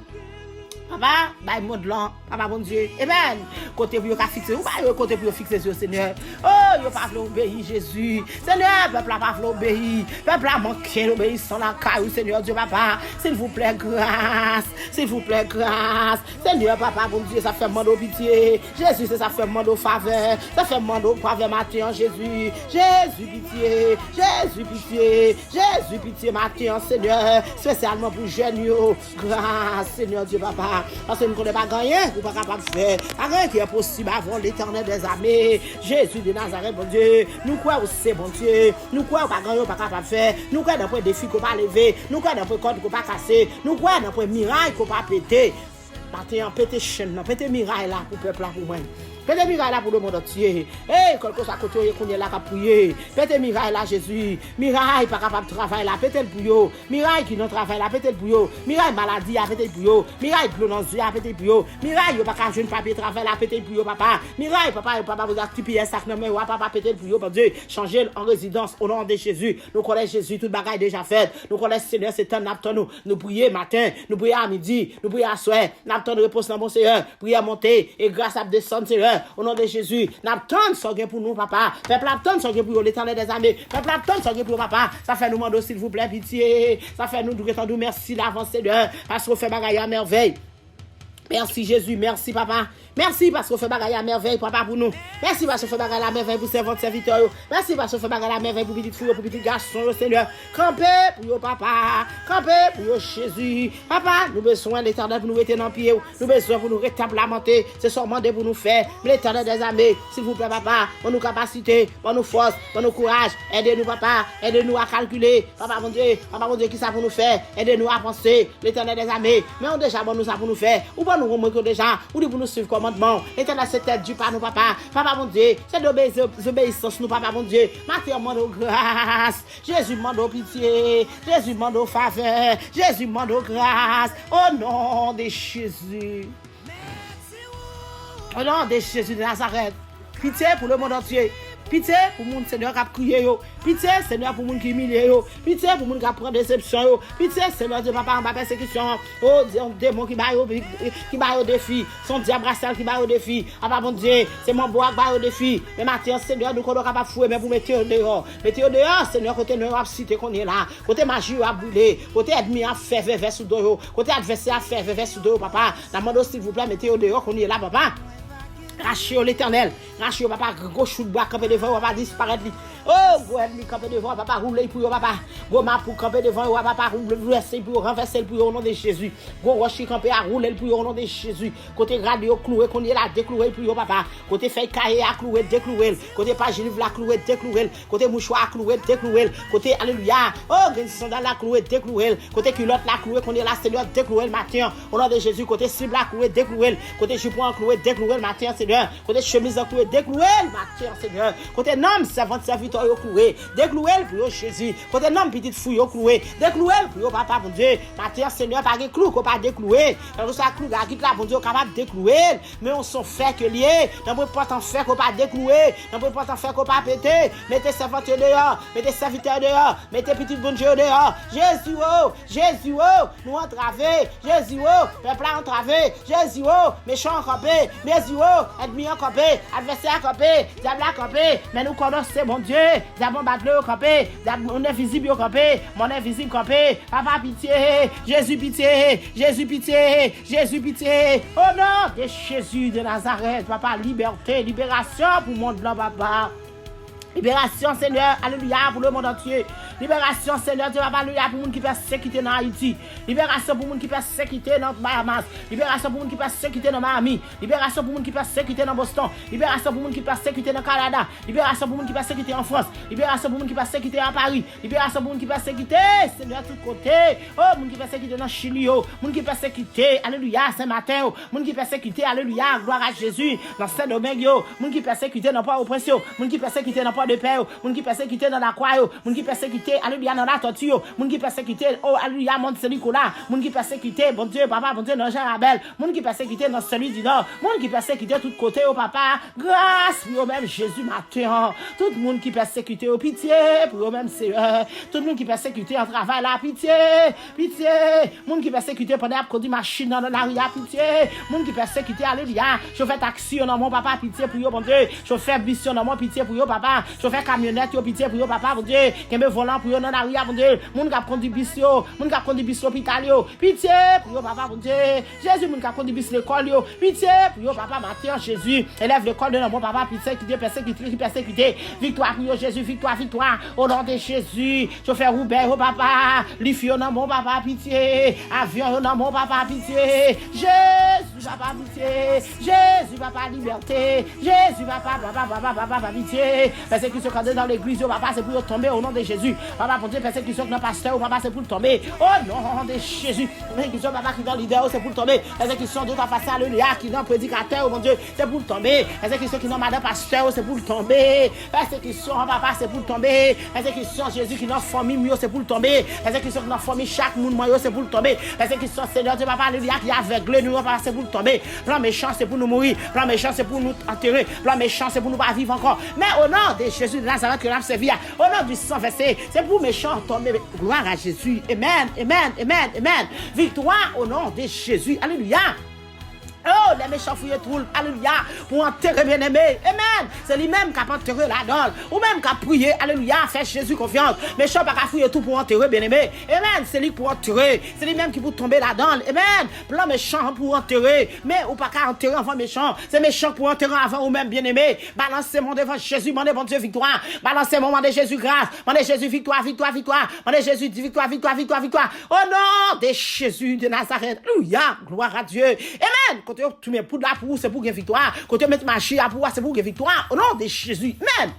Papa, bye monde là, papa bon Dieu. Amen. Côté pour fixer, ou pas côté pour fixer sur Seigneur. Oh, yo pas obéir Jésus. Seigneur, peuple pas obéir. Peuple a manqué l'obéissance la caille, Seigneur Dieu papa. S'il vous plaît grâce. S'il vous plaît grâce. Seigneur papa bon Dieu, ça fait mando pitié. Jésus, ça fait mando faveur. Ça fait mando faveur matin Jésus. Jésus pitié. Jésus pitié. Jésus pitié matin Seigneur. Spécialement pour jeunes yo. Grâce Seigneur Dieu papa. Parce que nous ne connaissons pas gagner, nous ne sommes pas capables de faire. Rien qui est possible avant l'éternel des armées. Jésus de Nazareth, bon Dieu. Nous croyons aussi, bon Dieu. Nous croyons pas gagner, pas capable de faire. Nous croyons dans un défi qu'on ne peut pas lever. Nous croyons dans un code qu'on ne peut pas casser. Nous croyons dans un miracle qu'on ne peut pas péter. Maintenant, péter chaîne, péter miracle là pour le peuple là pour moi. Pété miracle là pour le monde entier. Eh, quelque chose à côté qu'on est là qu'à prier. Pété miracle là Jésus. Miracle pas capable de travailler là, pété le bouillot. Miracle qui non travaille là, pété le bouillot. Miracle maladie à pété le bouillot. Miracle bleu dans yeux à pété le bouillot. Miracle pas capable jeune papier travail là, pété le bouillot papa. Miracle papa vous a typier sac non mais papa pété le bouillot bon Dieu. Changer en résidence au nom de Jésus. Nous connaissons Jésus, toute bagaille déjà faite. Nous connaissons Seigneur, c'est temps n'attend nous. Nous prier matin, nous prier à midi, nous prier à soir. N'attend de réponse dans mon Seigneur. Prier à monter et grâce à descendre Seigneur. Au nom de Jésus, n'attend sans gain pour nous, papa. Peuple attend sans gain pour l'éternel des armées. Peuple attend sans gain pour papa. Ça fait nous demander, s'il vous plaît, pitié. Ça fait nous nous merci d'avance, Seigneur, parce qu'on fait bagaille à merveille. Merci Jésus, merci papa. Merci parce qu'on fait bagaille à merveille, papa, pour nous. Merci parce qu'on fait bagaille à merveille pour serviteurs. Merci parce qu'on fait bagaille à merveille pour petits filles, pour petits garçons, Seigneur. Campez pour yo, papa. Campez pour yo, Jésus. Papa, nous besoin de l'éternel pour nous rester dans le pied. Nous besoin pour nous rétablir. C'est seulement pour nous faire. L'éternel des armées, s'il vous plaît, papa, pour nos capacités, pour nos forces, pour nos courage. Aidez-nous, papa. Aidez-nous à calculer. Papa, mon Dieu, qui ça pour nous faire? Aidez-nous à penser. L'éternel des armées. Mais on déjà, bon, nous ça pour nous faire. Ou bon, nous remonter déjà. Ou pour nous suivre commandement. L'éternel, c'est du pas nous, papa. Papa, mon Dieu, c'est d'obéissance, nous, papa, mon Dieu. Matthieu, demande grâce. Jésus, demande pitié. Jésus, demande faveur. Jésus, demande grâce. Au nom de Jésus. Au nom de Jésus de Nazareth. Pitié pour le monde entier. Pitié pour moun Seigneur qui a crié yo. Pitié Seigneur pour moun qui humilié yo. Pitié pour moun qui a prend déception yo. Pitié Seigneur Dieu papa en bas persécution. Oh démon qui ba yo défi. Son diable racial qui ba yo défi. Papa mon Dieu, c'est mon bois qui ba yo défi. Mais matin Seigneur nous connait capable fouer mais vous mettez au dehors. Mettez au dehors Seigneur côté nous a cité qu'on est là. Côté magie a brûlé. Côté ennemi a fait vers sous dos. Côté adversaire a fait vers sous dos papa. La demande s'il vous plaît mettez au dehors qu'on est là papa. Rachez l'Éternel, rachez papa, gros chou de bois, camper devant, papa disparaître. Oh, gros ennemi, camper devant, papa, rouler pour papa. Gros map pour camper devant, papa, rouler pour renverser pour au nom de Jésus. Gros rocher camper à rouler pour au nom de Jésus. Côté radio cloué, qu'on est là, décloué pour papa. Côté feuille cahier à clouer, décloué. Côté page livre la cloué, décloué. Côté mouchoir à cloué, décloué. Côté alléluia. Oh, green sandal la cloué, décloué. Côté culotte la cloué, qu'on est là, Seigneur, décloué matin. Au nom de Jésus, côté cible la cloué, décloué. Côté jupon à cloué, décloué matin, côté chemise cloué, décloué matin, Seigneur. Côté nom, servante, serviteur, cloué, décloué pour Jésus. Côté nom, petite fouille, cloué, décloué pour papa, mon Dieu. Matin, Seigneur, pas de clou, qu'on pas décloué. Quand ça clou, la guide là, mon Dieu, capable de déclouer. Mais on s'en fait que lié. Dans le porte en fait qu'on pas déclouer. Dans le porte en fait qu'on pas péter. Mettez servante dehors, mettez serviteur dehors, mettez petit bon Dieu dehors. Jésus, nous entraver. Jésus, peuple entravé. Jésus, méchant campé. Jésus, ennemi campé, adversaire campé, diable campé, mais nous connaissons mon Dieu, diable battre campé, mon invisible campé, mon invisible campé, papa pitié, Jésus pitié, Jésus pitié, Jésus pitié, au nom de Jésus de Nazareth, papa, liberté, libération pour le monde blanc, papa. Libération, Seigneur, alléluia, pour le monde entier. Libération, Seigneur, Dieu, alléluia, pour les gens qui persécutent dans Haïti. Libération pour les gens qui persécutent dans Bahamas. Libération pour les gens qui persécutent dans Miami. Libération pour les gens qui persécutent dans Boston. Libération pour les gens qui persécutent dans Canada. Libération pour les gens qui persécutent en France. Libération pour les gens qui persécutent à Paris. Libération pour les gens qui persécutent, Seigneur, de tous côtés. Oh, les gens qui persécutent dans Chili. Les gens qui persécutent, alléluia, Saint-Martin. Les gens qui persécutent, alléluia, gloire à Jésus. Dans Saint-Domingue. Les gens qui persécutent dans Port-au-Prince. Les gens qui persécutent dans de paix, moun qui persécuté dans la croix, moun qui persécuté, alléluia, dans la torture, moun qui persécuté, oh, alléluia, Mont Saint-Nicolas, moun qui persécuté, bon Dieu, papa, bon Dieu, dans Jean-Rabel, moun qui persécuté dans celui du Nord, moun qui persécuté tout côté, oh, papa, grâce pour eux-mêmes, Jésus matin, tout le monde qui persécuté, oh, pitié, pour eux-mêmes, Seigneur, tout le monde qui persécuté en travail, là, pitié, pitié, moun qui persécuté pendant qu'on dit machine dans la rue, pitié, moun qui persécuté, alléluia, je fais taxi, dans mon papa, pitié pour eux, bon Dieu, je fais bus, dans mon pitié pour eux, papa, chauffeur camionnette yo pitié pour yo papa mon Dieu kembe volant pour yo dans la rue mon Dieu moun k'ap conduit bus yo moun k'ap conduit bus l'hôpital yo pitié pour yo papa mon Dieu Jésus moun k'ap conduit bus l'école yo pitié pour yo papa matin Jésus élève l'école de mon papa pitié qui persécuté victoire pour yo Jésus victoire au nom de Jésus chauffeur Roubaix oh papa lifio dans mon papa pitié avion dans mon papa pitié Jésus papa pitié Jésus papa liberté Jésus papa pitié persécution quand dans l'église, papa, c'est pour tomber au nom de Jésus. Papa, pour Dieu, persécution dans le pasteur, papa, c'est pour tomber. Oh nom de Jésus. Persécution, papa, qui dans le leader, c'est pour tomber. Persécution de ta face, alléluia, qui dans le prédicateur, oh mon Dieu, c'est pour tomber. Persécution qui dans madame pasteur, c'est pour tomber. Persécution, papa, c'est pour tomber. Persécution, Jésus qui dans la famille, c'est pour tomber. Persécution qui dans la famille, chaque monde, c'est pour tomber. Persécution, Seigneur Dieu, papa, alléluia, qui aveugle nous, papa, c'est pour tomber. Plan méchant, c'est pour nous mourir. Plan méchant, c'est pour nous enterrer. Plan méchant, c'est pour nous pas vivre encore. Mais au nom de Jésus de Nazareth que l'âme servia, au nom du sang versé, c'est pour méchants tomber. Gloire à Jésus. Amen, amen, amen, amen. Victoire au nom de Jésus. Alléluia. Oh, les méchants fouillent tout, alléluia, pour enterrer bien-aimé, amen. C'est lui-même qui a enterré la donne, ou même qui a prié, alléluia, fait Jésus confiance. Méchant pas qu'à fouiller tout pour enterrer bien-aimé, amen. C'est lui pour enterrer, c'est lui-même qui pour tomber la donne, amen. Plan méchant pour enterrer, mais ou pas qu'à enterrer avant méchant, c'est méchant pour enterrer avant ou même bien-aimé. Balancez-moi devant Jésus, mon bon Dieu, victoire. Balancez-moi, mon Jésus, grâce. Mon Jésus, victoire. Mon Jésus, victoire. Au nom de Jésus de Nazareth, alléluia, gloire à Dieu, amen. Quand tu mets pour la pour c'est pour gagner victoire. Quand tu mets machine à pour c'est pour gagner victoire. Au nom de Jésus, amen.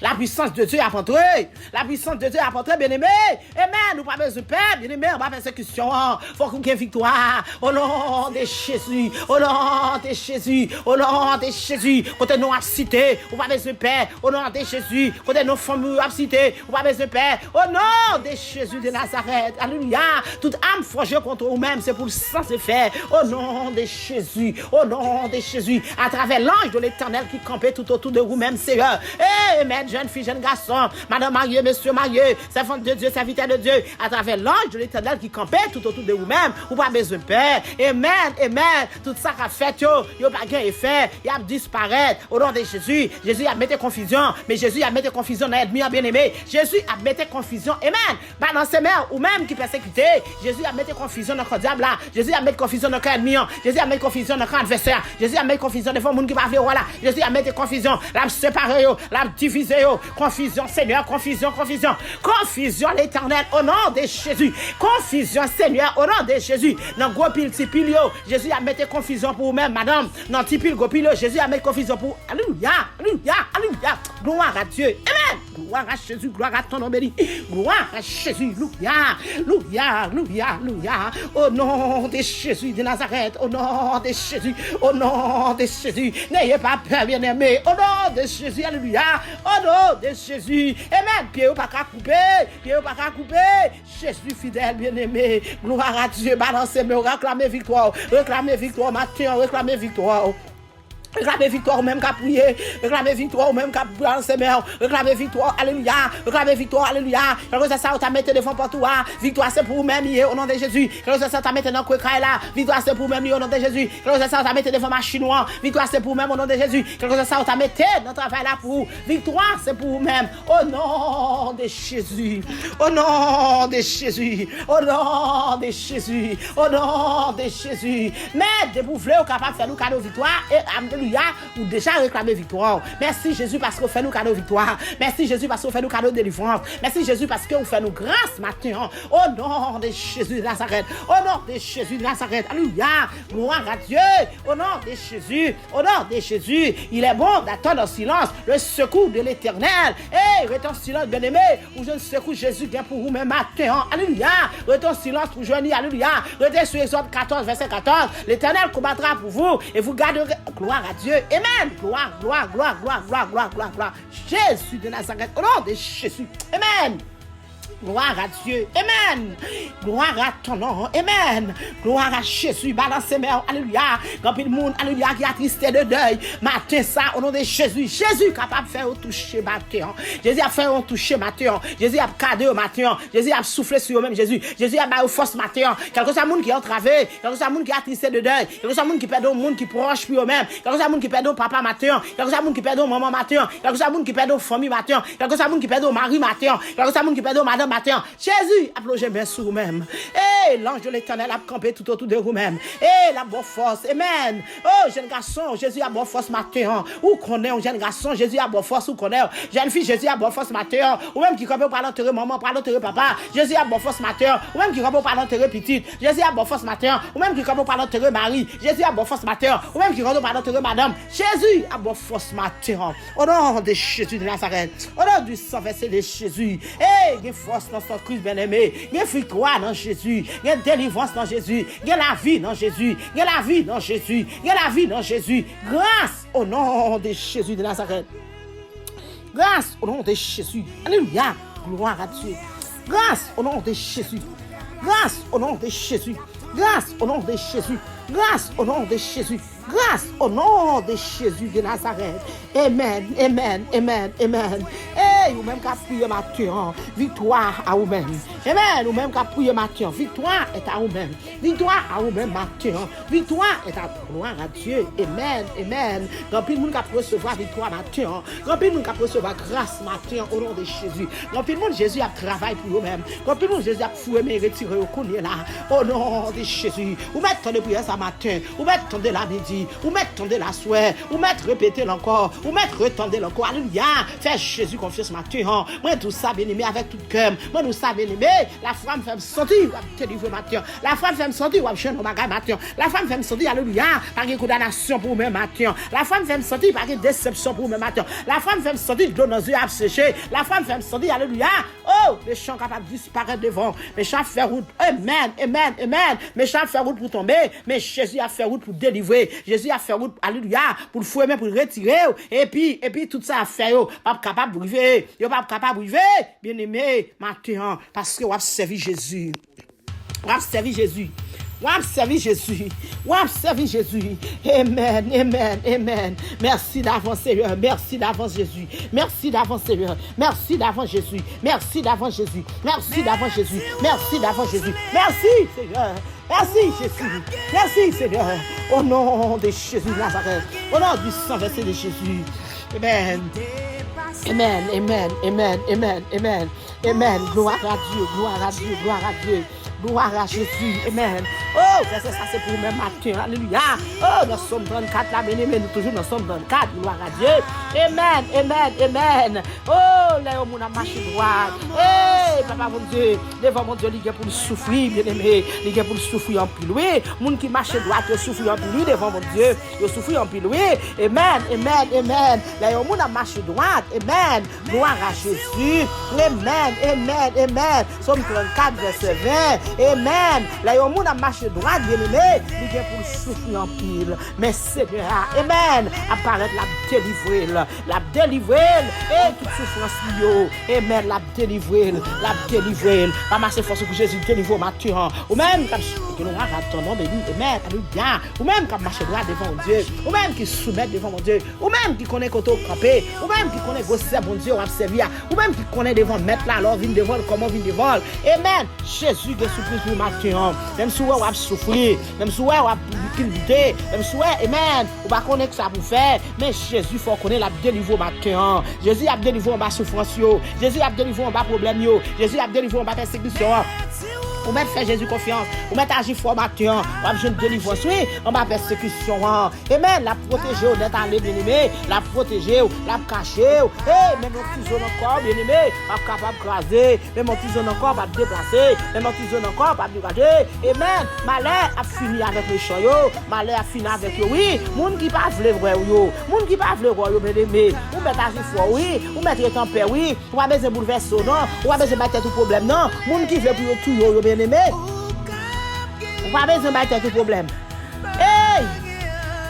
La puissance de Dieu a entré. La puissance de Dieu a entré, bien-aimé. Amen. Nous pas besoin de paix, bien-aimé. On va persécution. Faut qu'on ait victoire. Au nom de Jésus. Au nom de Jésus. Au nom de Jésus. Côté nous cité, on va besoin de paix. Au nom de Jésus. Côté nos familles cité, on va besoin de paix. Au nom de Jésus de Nazareth. Alléluia. Toute âme arme forgée contre vous-même, c'est pour le sang c'est fait. Au nom de Jésus, au nom de Jésus, à travers l'ange de l'Éternel qui campait tout autour de vous-même, Seigneur. Amen, jeune fille, jeune garçon, madame mariée, monsieur marié, servante de Dieu, serviteur de Dieu, à travers l'ange de l'Éternel qui campait tout autour de vous-même, vous pas besoin de peur. Amen, amen. Tout ça qu'a fait, yo pas gain effet, il a disparaître. Au nom de Jésus, Jésus a mis confusion, mais Jésus a mis confusion dans l'ennemi bien-aimé. Jésus a mis confusion, amen. Balancez mère ou même qui persécuté, Jésus a mis confusion dans le diable là. Jésus a mis confusion dans le ennemi. Jésus a mis confusion dans l'adversaire. Jésus a mis confusion devant le monde qui va voir là. Jésus a mis confusion, l'a séparé, l'a divisé. Confusion, Seigneur, confusion, confusion. Confusion l'Éternel au nom de Jésus. Confusion, Seigneur, au nom de Jésus. Dans gros pile, petit pile, Jésus a mis confusion pour vous-même, madame. Dans petit pile, gros pile, Jésus a mis confusion pour. Alléluia, alléluia, alléluia. Gloire à Dieu. Amen. Gloire à Jésus, gloire à ton nom béni. Gloire à Jésus, alléluia, alléluia, alléluia, alléluia. Au nom de Jésus de Nazareth, au nom de Jésus, au nom de Jésus. N'ayez pas peur, bien-aimé. Au nom de Jésus, alléluia. Au nom de Jésus. Amen. Pied au pas qu'à couper. Pied au pas qu'à couper. Jésus fidèle, bien-aimé. Gloire à Dieu. Balancez, mais réclamez victoire. Réclamez victoire, matin. Réclamez victoire. Réclamez victoire ou même qu'à prier. Réclamez victoire ou même qu'à balancer mère. Réclamez victoire, alléluia. Réclamez victoire, alléluia. Quand c'est ça, on t'a mis devant pour toi. Victoire, c'est pour vous-même, au nom de Jésus. Quand c'est ça, on t'a mis dans le là. Victoire, c'est pour vous-même, au nom de Jésus. Quand c'est ça, on t'a mis devant ma chinois. Victoire, c'est pour vous-même, au nom de Jésus. Quand c'est ça, on t'a mis dans le travail là pour vous. Victoire, c'est pour vous-même, au nom de Jésus. Au nom de Jésus. Au nom de Jésus. Au nom de Jésus. Mais, de vous voulez, capable de faire nous cadeau victoire. Et, ou déjà réclamé victoire. Merci Jésus parce que vous faites nous cadeau victoire. Merci Jésus parce que vous faites nous cadeau délivrance. Merci Jésus parce que vous faites nous grâce matin. Au nom de Jésus de Nazareth. Au nom de Jésus de Nazareth. Alléluia. Gloire à Dieu. Au nom de Jésus. Au nom de Jésus. Il est bon d'attendre en silence le secours de l'Éternel. Et restez en silence, bien-aimé. Ou je ne secours Jésus vient pour vous même matin. Alléluia. Restez en silence pour jeûner. Alléluia. Restez sur Exode 14, verset 14. L'Éternel combattra pour vous et vous garderez. Gloire à Dieu. Amen. Gloire, gloire, gloire, gloire, gloire, gloire, gloire, gloire. Jésus de Nazareth. Au nom de Jésus. Amen. Gloire à Dieu. Amen. Gloire à ton nom. Amen. Gloire à Jésus. Balancez mère. Alléluia. Quand le monde, alléluia, qui a tristé de deuil. Matin ça, au nom de Jésus. Jésus capable de faire au toucher matin. Jésus a fait au toucher matin. Jésus a cadé au matin. Jésus a soufflé sur eux-mêmes. Jésus a mis au force matin. Quelque chose monde qui est entravé. Quelque chose monde qui a tristé de deuil. Quelque chose monde qui perd au monde qui proche pour eux-mêmes. Quelque chose monde qui perd au papa matin. Quelque chose monde qui perd au maman matin. Quelque chose monde qui perd au famille matin. Quelque chose monde qui perd au mari matin. Quelque chose monde qui perd au madame matin. Jésus a plongé bien sur vous-même. Et l'ange de l'Éternel a campé tout autour de vous-même. Et la bonne force. Amen. Oh, jeune garçon, Jésus a bonne force matin. Ou connaît un jeune garçon, Jésus a bonne force. Ou connaît jeune fille, Jésus a bonne force matin. Ou même qui campe par l'enterrer maman, par l'enterrer papa. Jésus a bonne force matin. Ou même qui campe par l'enterrer petite. Jésus a bonne force matin. Ou même qui campe par l'enterrer mari. Jésus a bonne force matin. Ou même qui campe par l'enterrer madame. Jésus a bonne force matin. Au nom de Jésus de Nazareth. Au nom du sang versé de Jésus. Et il y a force dans son Christ bien-aimé. Il y a victoire dans Jésus. Il y a délivrance dans Jésus. Il y a la vie dans Jésus. Il y a la vie dans Jésus. Il y a la vie dans Jésus. Grâce au nom de Jésus de Nazareth. Grâce au nom de Jésus. Alléluia. Gloire à Dieu. Grâce au nom de Jésus. Grâce au nom de Jésus. Grâce au nom de Jésus. Grâce au nom de Jésus. Grâce au nom de Jésus de Nazareth. Amen, amen, amen, amen. Et vous-même qui priez matin, victoire à vous-même. Amen, vous-même qui priez matin, victoire est à vous-même. Victoire à vous-même matin. Victoire est à gloire à Dieu. Amen, amen. Quand plus le monde qui recevoir victoire matin, quand plus le monde qui recevoir grâce matin au nom de Jésus. Quand plus le monde Jésus a travaillé pour vous-même. Quand plus le monde Jésus a foué mais retiré au connaît là. Au nom de Jésus. Vous mettez de prière ce matin. Vous mettez de la midi. Ou mettre la soirée, ou mettre répéter encore, ou mettre retendre encore. Alléluia. Fais Jésus confiance matin. Moi tout ça bien aimé avec tout cœur. Moi tout ça bien aimé. La femme fait me sentir te livrer matin. La femme fait me sentir ou jeune au bagage matin. La femme fait me sentir alléluia par une condamnation pour même matin. La femme fait me sentir par une déception pour même matin. La femme fait me sentir de nos yeux à sécher. La femme fait me sentir alléluia. Oh, les champs capables de disparaître devant. Les champs faire route. Amen, amen, amen. Les champs faire route pour tomber, mais Jésus a fait route pour délivrer. Jésus a fait route, alléluia, pour le fouet, pour le retirer. Et puis, tout ça a fait, pas capable de briver. Pas capable de briver, bien aimé, maintenant, parce que vous avez servi Jésus. On va servir Jésus. On va servir Jésus. On va servir Jésus. Amen, amen, amen. Merci d'avance, Seigneur. Merci d'avance, Jésus. Merci d'avance, Seigneur. Merci d'avance, Jésus. Merci d'avance, Jésus. Merci d'avance, Jésus. Merci d'avance, Jésus. Merci, Seigneur. Merci, Jésus. Merci, Seigneur. Au nom de Jésus de Nazareth. Au nom du sang versé de Jésus. Amen. Amen, amen, amen, amen, amen. Amen. Gloire à Dieu, gloire à Dieu, gloire à Dieu. Gloire à Jésus. Amen. Oh, ça c'est pour même matin. Alléluia. Oh, nous sommes 34 là, bien-aimés, nous toujours nous sommes 34. Gloire à Dieu. Amen, amen, amen. Oh, là, on a marché droit. Eh, papa, mon Dieu, devant mon Dieu, il y a pour souffrir, bien-aimé. Il y a pour souffrir en pile. Oui, moun qui marche droit, il souffre en pile. Devant mon Dieu, il souffre en pile. Oui, amen, amen, amen. Là, on a marché droit. Amen. Gloire à Jésus. Amen, amen, amen. Somme 34, verset 20. Amen. Là, on a marché droit, bien-aimé. Il y a pour souffrir en pile. Mais Seigneur, amen. Apparaître la délivrer. La délivrer. Et toute souffrance, amen. La délivrer. La délivrer. Pas marcher force pour Jésus, délivrer matin. Ou même, que nous ratons, non, mais amen. Alléluia. Ou même, qui marche droit devant Dieu. Ou même, qui soumet devant mon Dieu. Ou même, qui connaît côté campé. Ou même, qui connaît gosser, bon Dieu, on va servir. Ou même, qui connaît devant mettre là, alors, vient devant, comment vient devant. Amen. Jésus, qui souffre pour matin. Même si on va souffrir. Même si on va quitter. Même si amen. On va connaître ça pour faire. Mais Jésus, il faut connaître la délivrance matin. Jésus a délivré en bas souffrance. Jésus a délivré en bas problème. Jésus a délivré en bas persécution. Ou mettre faire Jésus confiance. Ou mettre agir fort matin. Ou mettre une délivrance. Oui, en bas persécution. Amen. La protéger d'être allé bien aimé. La protéger, la cacher. Eh, même mon petit zone encore bien aimé. Pas capable de craser. Même mon petit zone encore pas déplacer. Même mon petit zone encore pas dégager. Amen. Malheur a fini avec les champs. Malheur a fini avec eux. Oui, moun qui pas vle vrai yo. Moun qui pas vle roi yo bien aimé. Ou mettre agir fort oui. Ou mettre en paix oui. Ou pas besoin bouleverser non. Ou pas besoin battre tout problème non. Moun qui veut pour tout yo bien aimé. Ou pas besoin battre tout problème. Hey!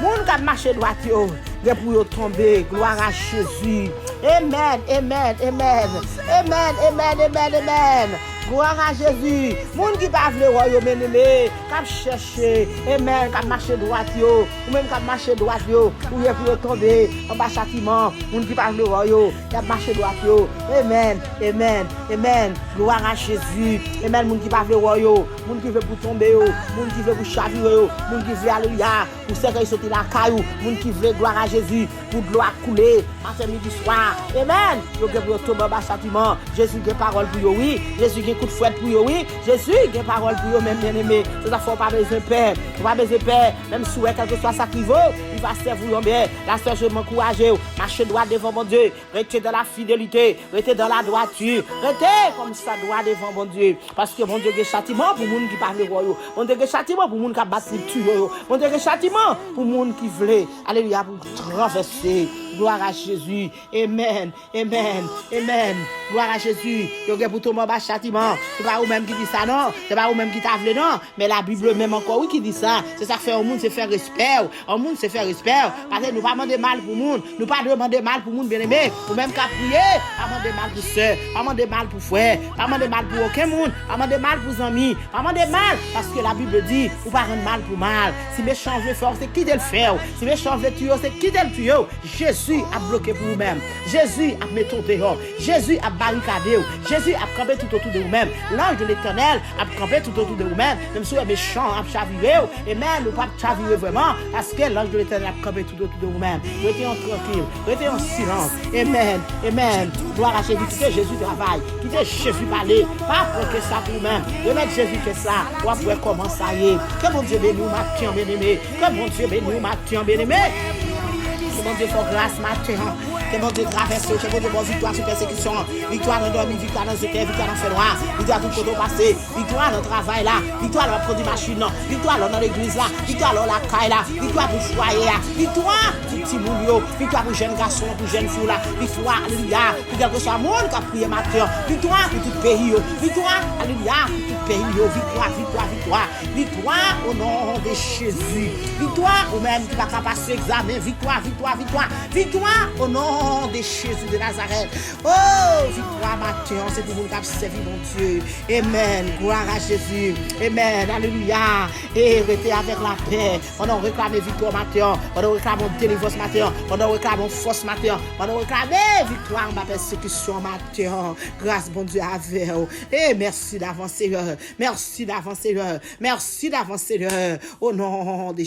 Moun qui marche droit yo. Gen pour yo tomber. Gloire à Jésus. Amen, amen, amen. Amen, amen, amen, amen. Gloire à Jésus. Moun qui pas vle roi yo bien-aimé, k'ap chercher, amen, k'ap marcher droit yo, ou même k'ap marcher droit yo, ou y pour tomber en bas châtiment. Moun qui pas vle roi yo, k'ap marcher droit yo. Amen, amen, amen. Gloire à Jésus. Amen, moun qui pas vle roi yo, moun qui veut pour tomber yo, moun qui veut pour chavirer yo, moun qui veut alléluia, pour cercueil sauter la caillou, moun qui veut gloire à Jésus, pour de l'eau couler, matin midi soir. Amen. Yo gen pour tomber en bas châtiment. Jésus gen parole pour yo oui, Jésus coup de fouet pour eux, oui. Jésus, il y a parole pour eux, même bien-aimé. C'est ça, il ne faut pas besoin de peur. Il ne faut pas besoin de peur. Même si quel que soit ça qui vaut, il va servir bien. La sœur, je m'encourage. Marchez droit devant mon Dieu. Restez dans la fidélité. Restez dans la droiture. Restez comme ça, droit devant mon Dieu. Parce que mon Dieu, il y a châtiment pour les gens qui parlent de royaume. Mon Dieu, il y a châtiment pour les gens qui battent pour tuer. Mon Dieu, il y a châtiment pour les gens qui veulent. Alléluia, pour traverser. Gloire à Jésus. Amen. Amen. Amen. Gloire à Jésus. Il y a pour tout le monde châtiment. C'est pas vous-même qui dit ça, non. C'est pas vous-même qui t'a voulu, non. Mais la Bible même encore, oui, qui dit ça. C'est ça fait au monde, c'est faire respect. Au monde, c'est faire respect. Parce que nous ne pas demander mal pour le monde. Nous pas demander mal pour le monde, bien aimé. Ou même qu'à prier, pas demander mal pour soeur, pas demander mal pour frère, pas demander mal pour aucun monde, pas demander mal pour amis, pas demander mal. Parce que la Bible dit, ou pas rendre mal pour mal. Si méchant veut faire, c'est qui de le faire. Si méchant veut tuer, c'est qui de le tuer. Jésus a bloqué pour vous-même. Jésus a mis tout dehors. Jésus a barricadé. Jésus a campé tout autour de vous-même. L'ange de l'Éternel a campé tout autour de vous-même. Même si vous êtes méchant, a chaviré. Et même, vous ne pas chavirer vraiment. Parce que l'ange de l'Éternel a campé tout autour de vous-même. Restez en tranquille. Restez en silence. Amen. Amen. Gloire à Jésus. Quittez Jésus travaille. Quittez Jésus parler. Pas pour que ça pour vous-même. Remettez Jésus que ça. Ou après comment ça y est. Que mon Dieu bénisse matin, bien-aimé. Que mon Dieu bénisse matin, bien-aimé. Que mon Dieu fasse grâce matin. Que mon Dieu traverse. Que mon Dieu fasse victoire sur persécution. Victoire dans dormir, victoire dans ce terre, victoire dans ce noir. Victoire tout côté passé. Victoire dans le travail là. Victoire dans le produit machine. Victoire dans l'église là. Victoire dans la caille là. Victoire pour le foyer là. Victoire pour petit moulio. Victoire pour jeunes garçons, pour jeunes filles là. Victoire, alléluia. Pour quel que soit le monde qui a prié matin. Victoire pour tout pays. Victoire, alléluia. Pour tout pays, victoire, victoire, victoire, victoire au nom de Jésus, victoire ou même qui va passer examen, victoire, victoire, victoire, victoire au nom de Jésus de Nazareth. Oh, victoire matin, c'est pour vous qui servi mon Dieu. Amen, gloire à Jésus, amen, alléluia, et restez avec la paix, on a réclamé victoire matin, on a réclamé délivrance matin, on a réclamé force matin, on a réclamé victoire ma persécution matin, grâce bon Dieu avec vous, et merci d'avance Seigneur, merci d'avance Seigneur, merci d'avance Seigneur, au nom de